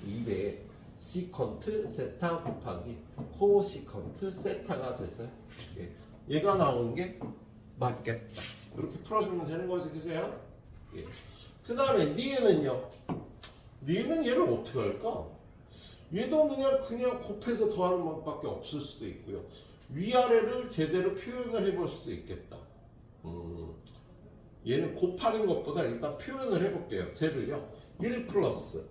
Speaker 1: 2배의 시컨트 세타 곱하기 코시컨트 세타가 돼서 얘가 나오는 게 맞겠다. 이렇게 풀어주면 되는 거지. 그죠? 예. 그 다음에 니은은요. 니은은 얘를 어떻게 할까? 얘도 그냥 곱해서 더하는 방법밖에 없을 수도 있고요. 위아래를 제대로 표현을 해볼 수도 있겠다. 얘는 곱하는 것보다 일단 표현을 해볼게요. 쟤를요. 1 플러스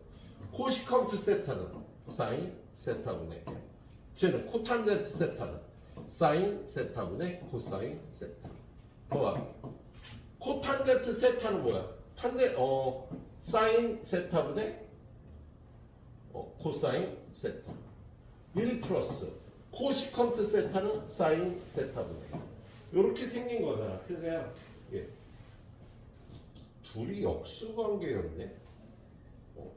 Speaker 1: 코시컨트 세타는 사인 세타분의 쟤는 코탄젠트 세타는 사인 세타분의 코사인 세타 더하기 코탄젠트 세타는 뭐야? 사인 세타분의 코사인 세타 1 플러스 코시컨트 세타는 사인 세타분의 이렇게 생긴 거잖아. 그래서 예. 둘이 역수관계였네.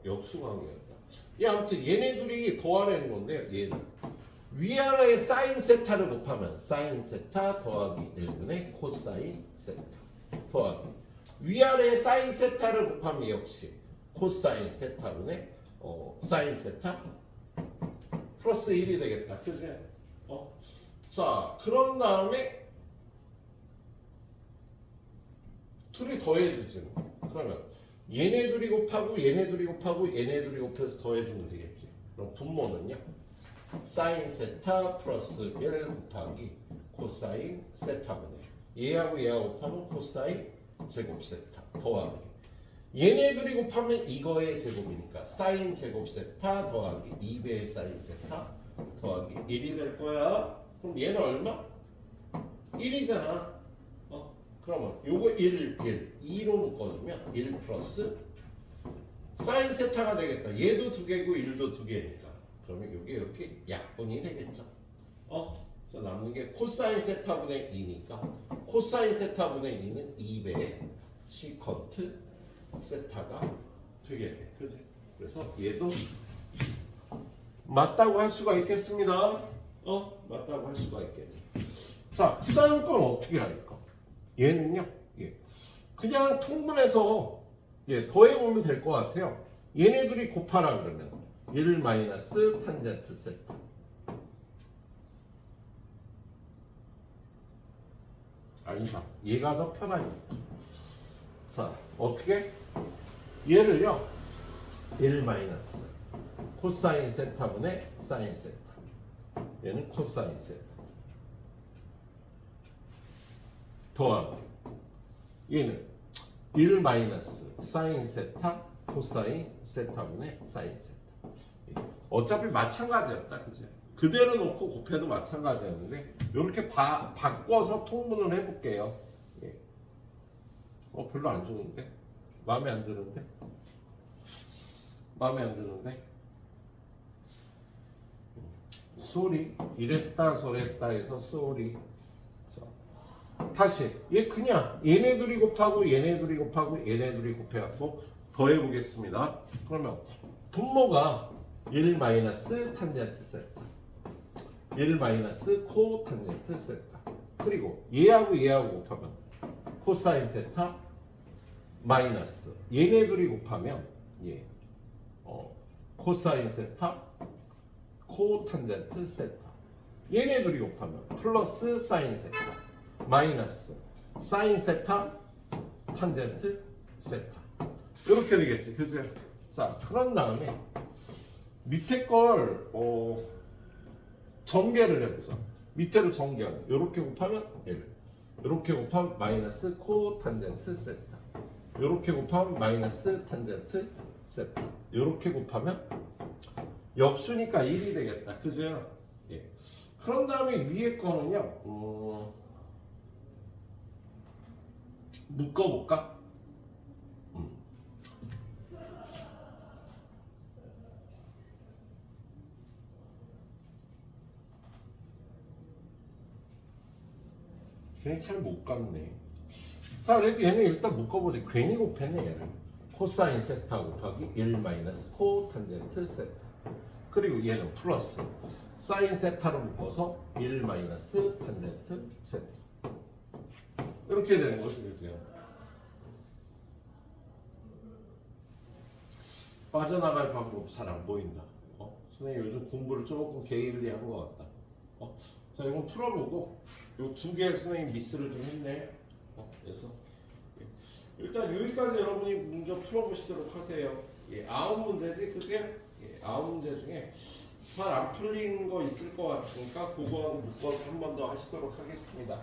Speaker 1: 역수관계였다. 이 아무튼 얘네들이 더하라는 건데요. 얘는 위아래의 사인 세타를 곱하면 사인 세타 더하기 1분의 코사인 세타 더하기 위아래의 사인 세타를 곱하면 역시 코사인 세타분의 사인 세타 플러스 1이 되겠다. 그지? 자, 그런 다음에 둘이 더해주지. 그러면 얘네들이 곱하고 얘네들이 곱하고 얘네들이 곱해서 더해주면 되겠지. 그럼 분모는요? 사인 세타 플러스 1 곱하기 코사인 세타분의 얘하고 얘하고 곱하면 코사인 제곱 세타 더하기 얘네들이 곱하면 이거의 제곱이니까 사인 제곱 세타 더하기 2배의 사인 세타 더하기 1이 될 거야. 그럼 얘는 얼마? 1이잖아. 그러면 요거 1, 2로 묶어주면 1 플러스 사인 세타가 되겠다. 얘도 2개고 1도 2개니까. 그러면 요게 이렇게 약분이 되겠죠. 자, 남는 게 코사인 세타분의 2니까 코사인 세타분의 2는 2배의 시컨트 세타가 되겠네. 그지? 그래서 얘도 맞다고 할 수가 있겠습니다. 맞다고 할 수가 있겠네. 자, 그 다음 건 어떻게 할까? 얘는요, 그냥 통분해서 더해보면 될 것 같아요. 얘네들이 곱하라 그러면 1 마이너스 탄젠트 세타 아니다. 얘가 더 편하니까. 자, 어떻게? 얘를요 1 마이너스 코사인 세타분의 사인 세타 얘는 코사인 세타 더하기 얘는 1 마이너스 사인 세타 코사인 세타분의 사인 세타 어차피 마찬가지였다. 그치? 그대로 놓고 곱해도 마찬가지였는데 이렇게 바꿔서 통분을 해볼게요. 별로 안 좋은데? 마음에 안 드는데? 마음에 안 드는데? 쏘리 이랬다 저랬다 해서 쏘리. 다시 얘 그냥 얘네들이 곱하고 얘네들이 곱하고 얘네들이 곱해갖고 더해보겠습니다. 그러면 분모가 1 마이너스 탄젠트 세타 1 마이너스 코 탄젠트 세타 그리고 얘하고 얘하고 곱하면 코사인 세타 마이너스 얘네들이 곱하면 코사인 세타 코 탄젠트 세타 얘네들이 곱하면 플러스 사인 세타 마이너스 사인 세타 탄젠트 세타 이렇게 되겠지. 그죠? 자, 그런 다음에 밑에 걸 전개를 해보자. 밑에를 전개하면 이렇게 곱하면 1 이렇게 곱하면 마이너스 코 탄젠트 세타 이렇게 곱하면 마이너스 탄젠트 세타 이렇게 곱하면 역수니까 1이 되겠다. 그죠? 그런 다음에 위에 거는요 묶어볼까? 괜히 잘 못 갔네. 자, 그래도 얘는 일단 묶어보지. 괜히 곱했네 얘를. 코사인 세타 곱하기 1 마이너스 코 탄젠트 세타 그리고 얘는 플러스 사인 세타로 묶어서 1 마이너스 탄젠트 세타 이렇게 되는 거죠. 그죠? 빠져나갈 방법 잘 안 보인다. 선생님 요즘 공부를 조금 게을리한 것 같다. 자, 이건 풀어보고 요 두 개 선생님 미스를 좀 했네. 그래서 일단 여기까지 여러분이 문제 풀어보시도록 하세요. 9문제지, 그치? 9문제 중에 잘 안 풀린 거 있을 것 같으니까 그거하고 묶어서 한 번 더 하시도록 하겠습니다.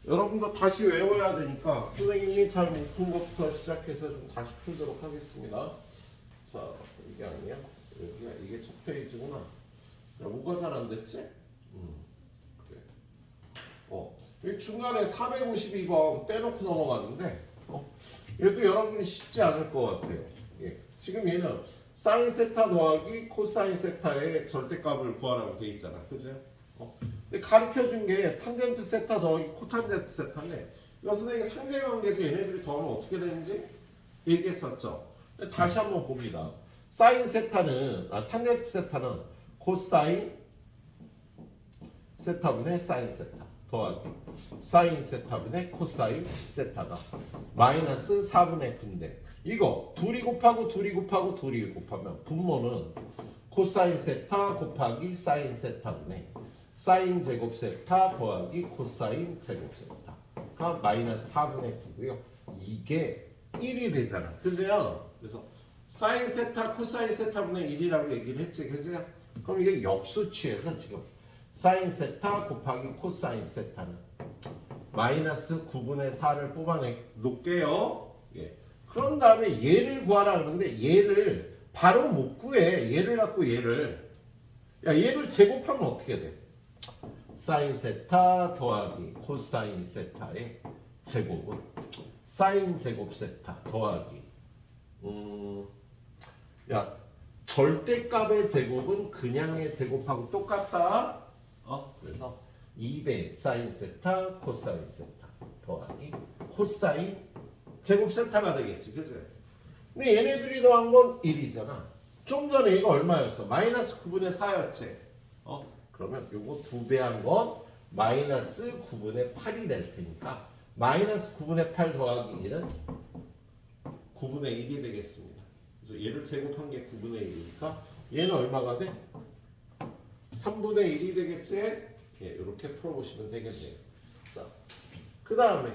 Speaker 1: 여러분도 다시 외워야 되니까 선생님이 잘 못 푼 것부터 시작해서 좀 다시 풀도록 하겠습니다. 자, 이게 아니야? 여기가 이게 첫 페이지구나. 야, 뭐가 잘 안 됐지? 그래. 여기 중간에 452번 빼놓고 넘어갔는데 얘도 여러분이 쉽지 않을 것 같아요. 지금 얘는 사인 세타 더하기 코사인 세타의 절대값을 구하라고 돼 있잖아. 그죠? 근데 가르쳐 준 게 탄젠트 세타 더하기 코탄젠트 세타인데 이거 선생님이 상대관계에서 얘네들이 더하면 어떻게 되는지 얘기했었죠. 다시 한번 봅니다. 사인 세타는 탄젠트 세타는 코사인 세타분의 사인 세타 더하기 사인 세타분의 코사인 세타가 마이너스 4분의 9인데 이거 둘이 곱하고 둘이 곱하고 둘이 곱하면 분모는 코사인 세타 곱하기 사인 세타분의 사인 제곱 세타 더하기 코사인 제곱 세타가 마이너스 4분의 9고요. 이게 1이 되잖아. 그죠? 그래서 사인 세타 코사인 세타분의 1이라고 얘기를 했지. 그죠? 그럼 이게 역수치에서 지금 사인 세타 곱하기 코사인 세타는 마이너스 9분의 4를 뽑아내 놓을게요. 예. 그런 다음에 얘를 구하라 그러는데 얘를 바로 못 구해. 얘를 갖고 얘를 제곱하면 어떻게 돼? 사인 세타 더하기 코사인 세타의 제곱은 사인 제곱 세타 더하기 절대값의 제곱은 그냥의 제곱하고 똑같다. 그래서 2배 사인 세타 코사인 세타 더하기 코사인 제곱 세타가 되겠지. 그치? 근데 얘네들이 더한 건 1이잖아. 좀 전에 이거 얼마였어? 마이너스 9분의 4였지. 그러면 요거 2배 한 건 마이너스 9분의 8이 될 테니까 마이너스 9분의 8 더하기 1은 9분의 1이 되겠습니다. 그래서 얘를 제곱한 게 9분의 1이니까 얘는 얼마가 돼? 3분의 1이 되겠지? 예, 이렇게 풀어보시면 되겠네요. 자, 그 다음에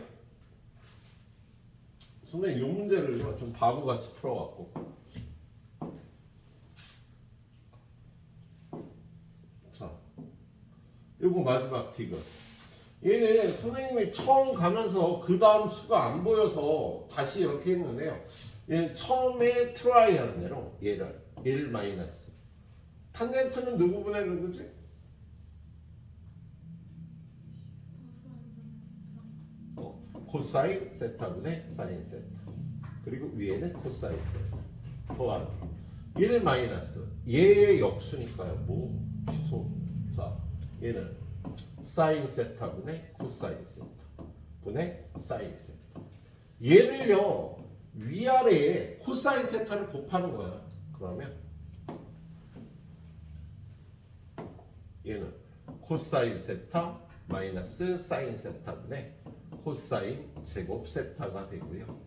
Speaker 1: 선생님 이 문제를요 좀 바보같이 풀어갖고 자, 요거 마지막 디귿. 얘는 선생님이 처음 가면서 그 다음 수가 안 보여서 다시 이렇게 했는데요. 얘는 처음에 트라이 하는 대로 얘를 1 마이너스 탄젠트는 누구분의 누구지? 코사인 세타분의 사인 세타 그리고 위에는 코사인 세타 더하기 1 마이너스 얘의 역수니까요. 뭐 취소. 자, 얘는 사인 세타분의 코사인 세타 분의 사인 세타 얘를요 위아래에 코사인 세타를 곱하는 거야. 그러면 얘는 코사인 세타 마이너스 사인 세타분의 코사인 제곱 세타가 되고요.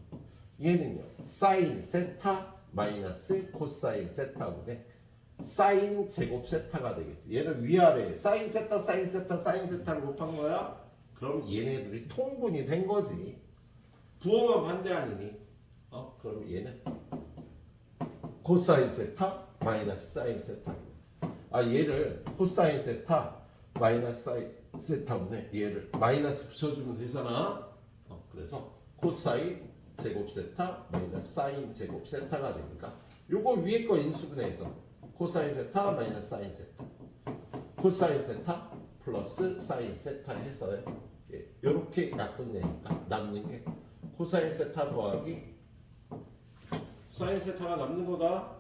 Speaker 1: 얘는요 사인 세타 마이너스 코사인 세타분의 사인 제곱 세타가 되겠지. 얘는 위아래 사인 세타 사인 세타 사인 세타를 곱한 거야. 그럼 얘네들이 통분이 된 거지. 부호만 반대 아니니? 그럼 얘는 코사인 세타 마이너스 사인 세타. 얘를 코사인 세타 마이너스 사인 세타분의 얘를 마이너스 붙여주면 되잖아. 그래서 코사인 제곱 세타 마이너스 사인 제곱 세타가 되니까 요거 위에 거 인수분해해서 코사인 세타 마이너스 사인 세타 코사인 세타 플러스 사인 세타 해서 이렇게 놔뒀네니까 남는 게 코사인 세타 더하기 사인 세타가 남는 거다.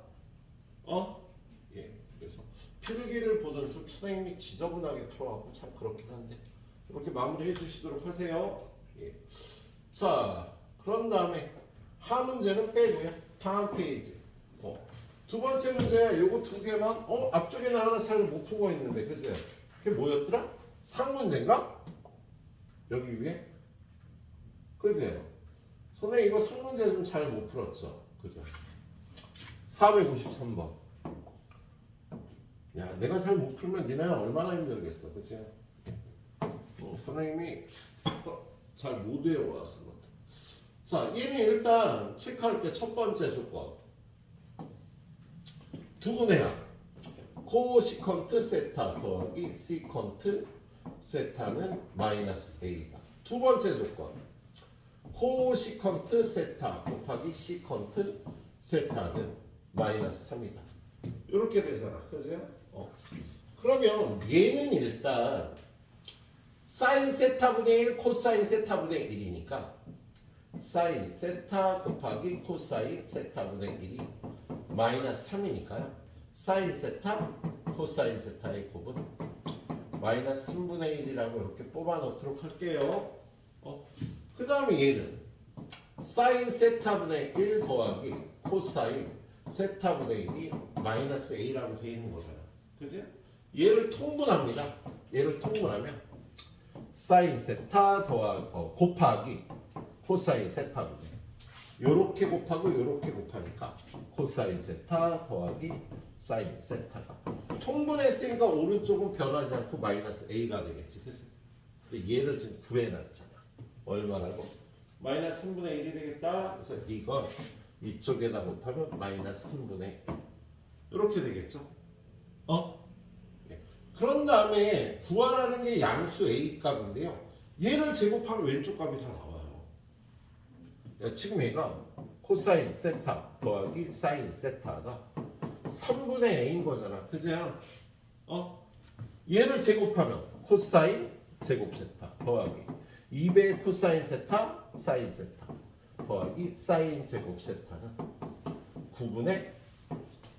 Speaker 1: 그래서 필기를 보던 좀 선생님이 지저분하게 풀어갖고 참 그렇긴 한데 이렇게 마무리해 주시도록 하세요. 자, 그런 다음에 하 문제는 빼고요. 다음 페이지. 두 번째 문제 요거 두 개만 앞쪽에는 하나 잘 못 풀고 있는데 그죠? 그게 뭐였더라? 상문제인가? 여기 위에? 그죠? 선생님 이거 상문제 좀 잘 못 풀었죠? 그죠? 453번. 야, 내가 잘 못 풀면 니네가 얼마나 힘들겠어, 그치? 선생님이 잘 못 외워와서. 자, 얘는 일단 체크할 때 첫 번째 조건. 두분해야 코시컨트 세타 더하기 시컨트 세타는 마이너스 A다. 두 번째 조건. 코시컨트 세타 곱하기 시컨트 세타는 마이너스 3이다. 이렇게 되잖아, 그죠? 그러면 얘는 일단 사인 세타분의 1 코사인 세타분의 1이니까 사인 세타 곱하기 코사인 세타분의 1이 마이너스 3이니까요. 사인 세타 코사인 세타의 곱은 마이너스 3분의 1이라고 이렇게 뽑아 놓도록 할게요. 그 다음에 얘는 사인 세타분의 1 더하기 코사인 세타분의 1이 마이너스 a라고 되어 있는 거잖아. 그지? 얘를 통분합니다. 얘를 통분하면 사인 세타 곱하기 코사인 세타분의 요렇게 곱하고 요렇게 곱하니까 코사인 세타 더하기 사인 세타가 통분했으니까 오른쪽은 변하지 않고 마이너스 a가 되겠지. 그치? 얘를 지금 구해놨잖아. 얼마라고? 마이너스 3분의 1이 되겠다. 그래서 이걸 이쪽에다 곱하면 마이너스 3분의 1 이렇게 되겠죠. 네. 그런 다음에 구하라는 게 양수 a 값인데요. 얘를 제곱하면 왼쪽 값이 다 나와요. 야, 지금 얘가 코사인 세타 더하기 사인 세타가 3분의 a인 거잖아. 그죠? 얘를 제곱하면 코사인 제곱 세타 더하기 2배 코사인 세타 사인 세타 더하기 사인 제곱 세타는 9분의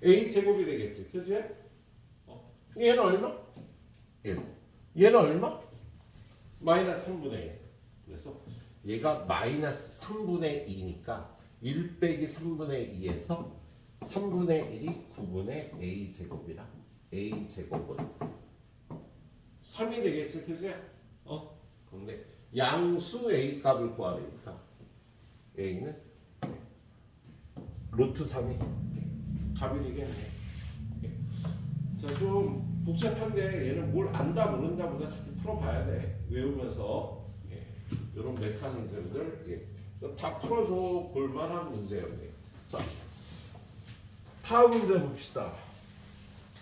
Speaker 1: a 제곱이 되겠지. 그지? 얘는 얼마? 1. 얘는 얼마? 마이너스 3분의 1. 그래서 얘가 마이너스 3분의 2니까 1 빼기 3분의 2에서 3분의 1이 9분의 a 제곱이라 a 제곱은 3이 되겠지. 그지? 근데 양수 a 값을 구하려니까 a는 루트 3이 값이 되겠네. 자, 좀 복잡한데 얘는 뭘 안다 모른다 보다 자꾸 풀어봐야 돼. 외우면서 이런 메커니즘들 다 풀어줘 볼만한 문제였네. 자, 다음 문제 봅시다.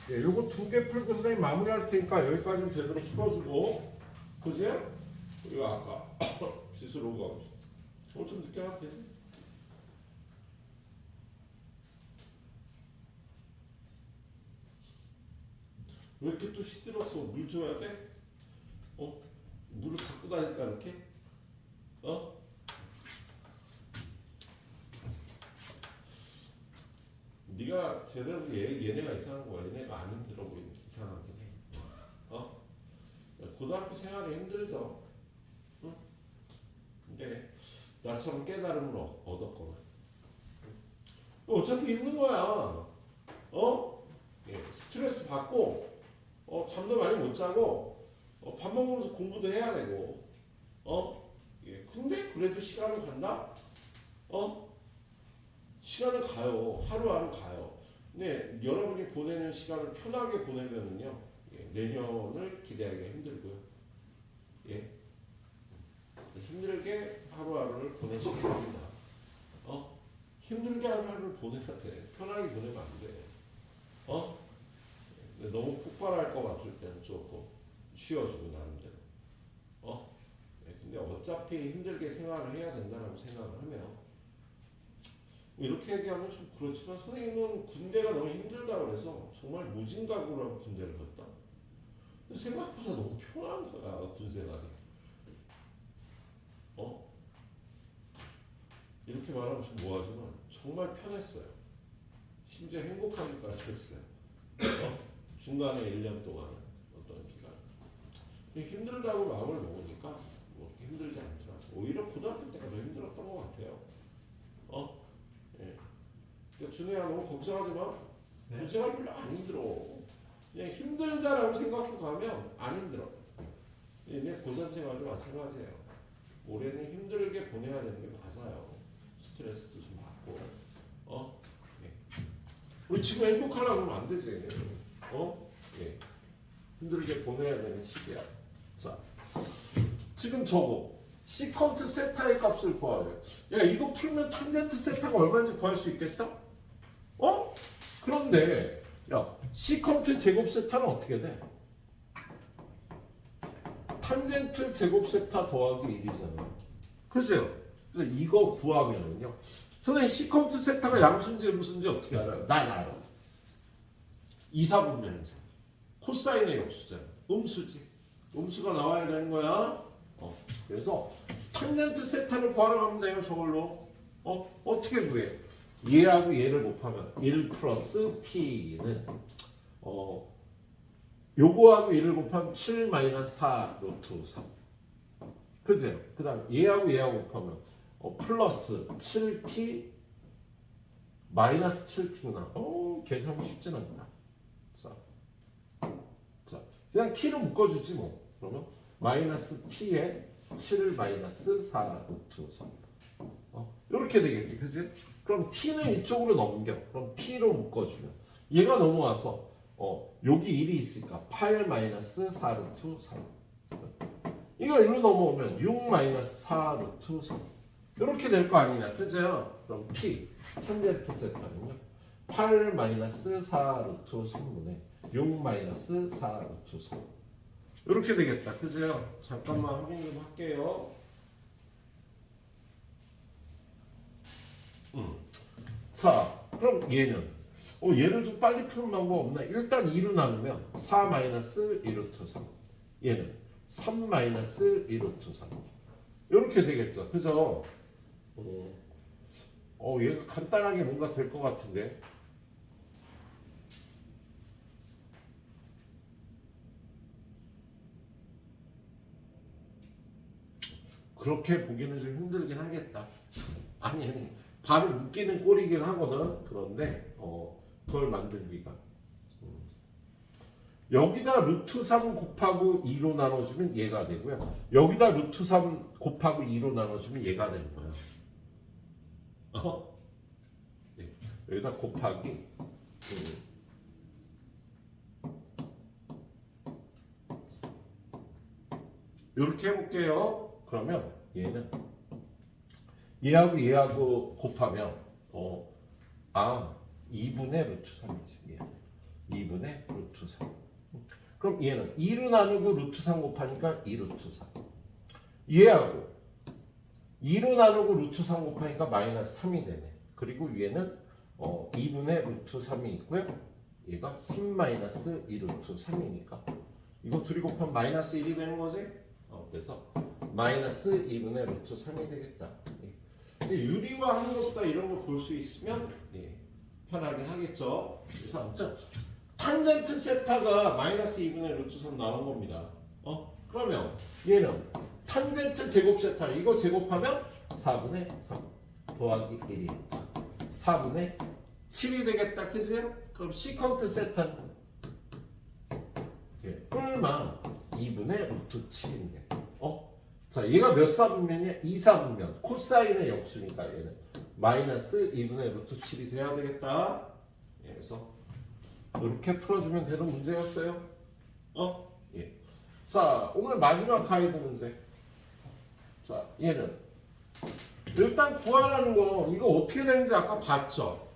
Speaker 1: 요거 2개 풀고 선생님 마무리할 테니까 여기까지는 제대로 풀어주고, 그지? 우리가 아까 지수로 가고 좀 늦게 하면 되지? 왜 이렇게 또 시들었어? 물 줘야 돼? 물을 갖고 다니까 이렇게? 네가 제대로 얘네가 이상한 거야. 얘네가 안 힘들어 보이는 이상하긴 해. 고등학교 생활이 힘들죠. 근데 나처럼 깨달음을 얻었거나. 어차피 힘든 거야. 스트레스 받고, 잠도 많이 못 자고, 밥 먹으면서 공부도 해야 되고, 근데 그래도 시간을 간다? 시간을 가요. 하루하루 가요. 근데 여러분이 보내는 시간을 편하게 보내면은요, 내년을 기대하기가 힘들고요. 힘들게 하루하루를 보내시기 바랍니다. 힘들게 하루하루를 보내야 돼. 편하게 보내면 안 돼. 근데 너무 폭발할 것 같을 때는 조금 쉬어주고 나름대로. 근데 어차피 힘들게 생활을 해야 된다고 생각을 하면 이렇게 얘기하면 좀 그렇지만 선생님은 군대가 너무 힘들다 그래서 정말 무진각오라고 군대를 갔다. 근데 생각보다 너무 편한 거야 군생활이. 이렇게 말하면 좀 뭐하지만 정말 편했어요. 심지어 행복하기까지 했어요. 중간에 1년 동안 어떤 기간 힘들다고 마음을 먹으니까 뭐 이렇게 힘들지 않더라고. 오히려 고등학교 때가 더 힘들었던 것 같아요. 그러니까 준혜야 너무 걱정하지 마. 군생활 별로 안 힘들어. 그냥 힘들다라고 생각하고 가면 안 힘들어. 얘네 고3 생활도 마찬가지예요. 올해는 힘들게 보내야 되는 게 맞아요. 스트레스도 좀 받고. 우리 지금 행복하려고 하면 안 되지. 힘들게 보내야 되는 시기야. 자, 지금 저거 시컨트 세타의 값을 구하래. 야, 이거 풀면 탄젠트 세타가 얼마인지 구할 수 있겠다? 그런데 야, 시컨트 제곱 세타는 어떻게 돼? 탄젠트 제곱 세타 더하기 1이잖아. 그죠? 그래서 이거 구하면은요. 선생님 시컨트 세타가 양수인지 음수인지 어떻게 알아요? 난 알아. 이사분면에서 코사인의 역수잖아. 음수지. 음수가 나와야 되는 거야. 그래서 탄젠트 세타를 구하라고 하면 돼요. 저걸로. 어떻게 구해? 얘하고 얘를 곱하면 1 플러스 t는 요거하고 1을 곱하면 7 마이너스 4 루트 3. 그죠? 그 다음 얘하고 얘하고 곱하면 플러스 7t 마이너스 7t구나. 계산이 쉽진 않다. 자, 그냥 t로 묶어주지 뭐. 그러면 마이너스 t에 7 마이너스 4 루트 3. 이렇게 되겠지, 그지? 그럼 t는 이쪽으로 넘겨. 그럼 t로 묶어주면 얘가 넘어와서 여기 1이 있으니까 8 마이너스 4 루트 3. 이거 일로 넘어오면 6 마이너스 4 루트 3. 이렇게 될 거 아니냐, 그죠? 그럼 t 탄젠트 세타는요 8 마이너스 4 루트 3분의 6 마이너스 4 루트 3. 이렇게 되겠다, 그죠? 잠깐만 확인 좀 할게요. 자, 그럼 얘는 얘를 좀 빨리 푸는 방법 없나? 일단 2로 나누면 4 마이너스 1 루트 3. 얘는 3 마이너스 1 루트 3. 이렇게 되겠죠, 그죠? 얘가 간단하게 뭔가 될 것 같은데. 그렇게 보기는 좀 힘들긴 하겠다. 아니 바로 묶이는 꼴이긴 하거든. 그런데 그걸 만들기가 여기다 루트 3 곱하고 2로 나눠주면 얘가 되고요. 여기다 루트 3 곱하고 2로 나눠주면 얘가 되는 거예요. 네. 여기다 곱하기 이렇게 해볼게요. 그러면 얘는 얘하고 얘하고 곱하면 2분의 루트 3이지. 얘. 2분의 루트 3. 그럼 얘는 2로 나누고 루트 3 곱하니까 2 루트 3. 얘하고 2로 나누고 루트 3 곱하니까 마이너스 3이 되네. 그리고 얘는 2분의 루트 3이 있고요. 얘가 3 마이너스 2 루트 3이니까 이거 둘이 곱하면 마이너스 1이 되는 거지? 그래서 마이너스 2분의 루트 3이 되겠다. 유리화 하는 것보다 이런 걸 볼 수 있으면 편하긴 하겠죠. 그래서 아무튼 탄젠트 세타가 마이너스 2분의 루트 3 나온 겁니다. 그러면 얘는 탄젠트 제곱 세타 이거 제곱하면 4분의 3 더하기 1이 4분의 7이 되겠다. 그죠? 그럼 시컨트 세타는 얼마? 2분의 루트 7인데. 자, 얘가 몇 사분면이야? 2사분면. 코사인의 역수니까 얘는 마이너스 2분의 루트 7이 돼야 되겠다. 그래서 이렇게 풀어주면 되는 문제였어요. 예. 자, 오늘 마지막 가이드 문제. 자, 얘는 일단 구하라는 거 이거 어떻게 되는지 아까 봤죠?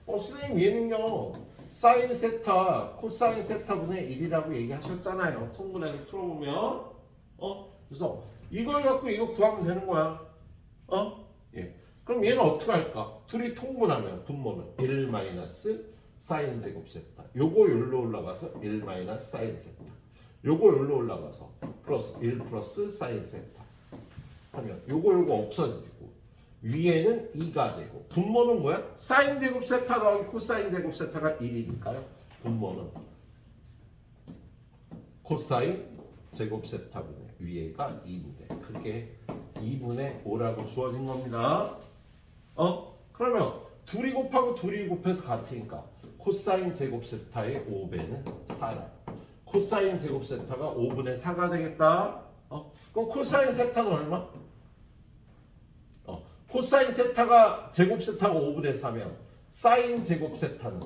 Speaker 1: 선생님 얘는요 사인 세타 코사인 세타분의 1이라고 얘기하셨잖아요. 통분해서 풀어보면 그래서 이걸 갖고 이거 구하면 되는 거야. 예. 그럼 얘는 어떻게 할까? 둘이 통분하면 분모는 1 마이너스 사인 제곱 세타. 요거 여기로 올라가서 1 마이너스 사인 세타. 요거 여기로 올라가서 플러스 1 플러스 사인 세타. 하면 요거 없어지고 위에는 2가 되고 분모는 뭐야? 사인 제곱 세타 더하기 코사인 제곱 세타가 1이니까요. 분모는 코사인 제곱 세타분의 위에가 2인데 그게 2분의 5라고 주어진 겁니다. 그러면 둘이 곱하고 둘이 곱해서 같으니까 코사인 제곱 세타의 5배는 4라. 코사인 제곱 세타가 5분의 4가 되겠다. 그럼 코사인 세타는 얼마? 코사인 세타가 제곱 세타가 5분의 4면 사인 제곱 세타는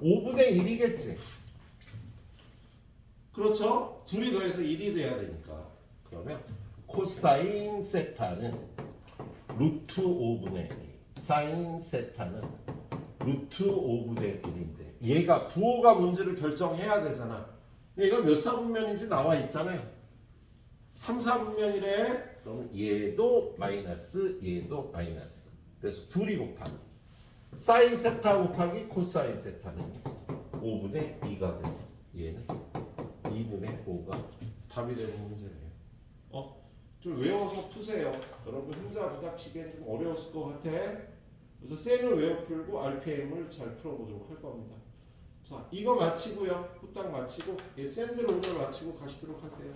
Speaker 1: 5분의 1이겠지. 그렇죠? 둘이 더해서 1이 돼야 되니까. 그러면 코사인 세타는 루트 5분의 1, 사인 세타는 루트 5분의 1인데 얘가 부호가 뭔지를 결정해야 되잖아. 얘가 몇 사분면인지 나와 있잖아요. 3, 4분면이래. 그럼 얘도 마이너스 얘도 마이너스. 그래서 둘이 곱하기 사인 세타 곱하기 코사인 세타는 5분의 2가 돼서 얘는 2분의 5가 답이 되는 문제네요. 좀 외워서 푸세요. 여러분 혼자 부닥치기엔 좀 어려웠을 것 같아. 그래서 셀을 외워 풀고 RPM을 잘 풀어보도록 할 겁니다. 자, 이거 마치고요. 후딱 마치고 샌드를 오늘 마치고 가시도록 하세요.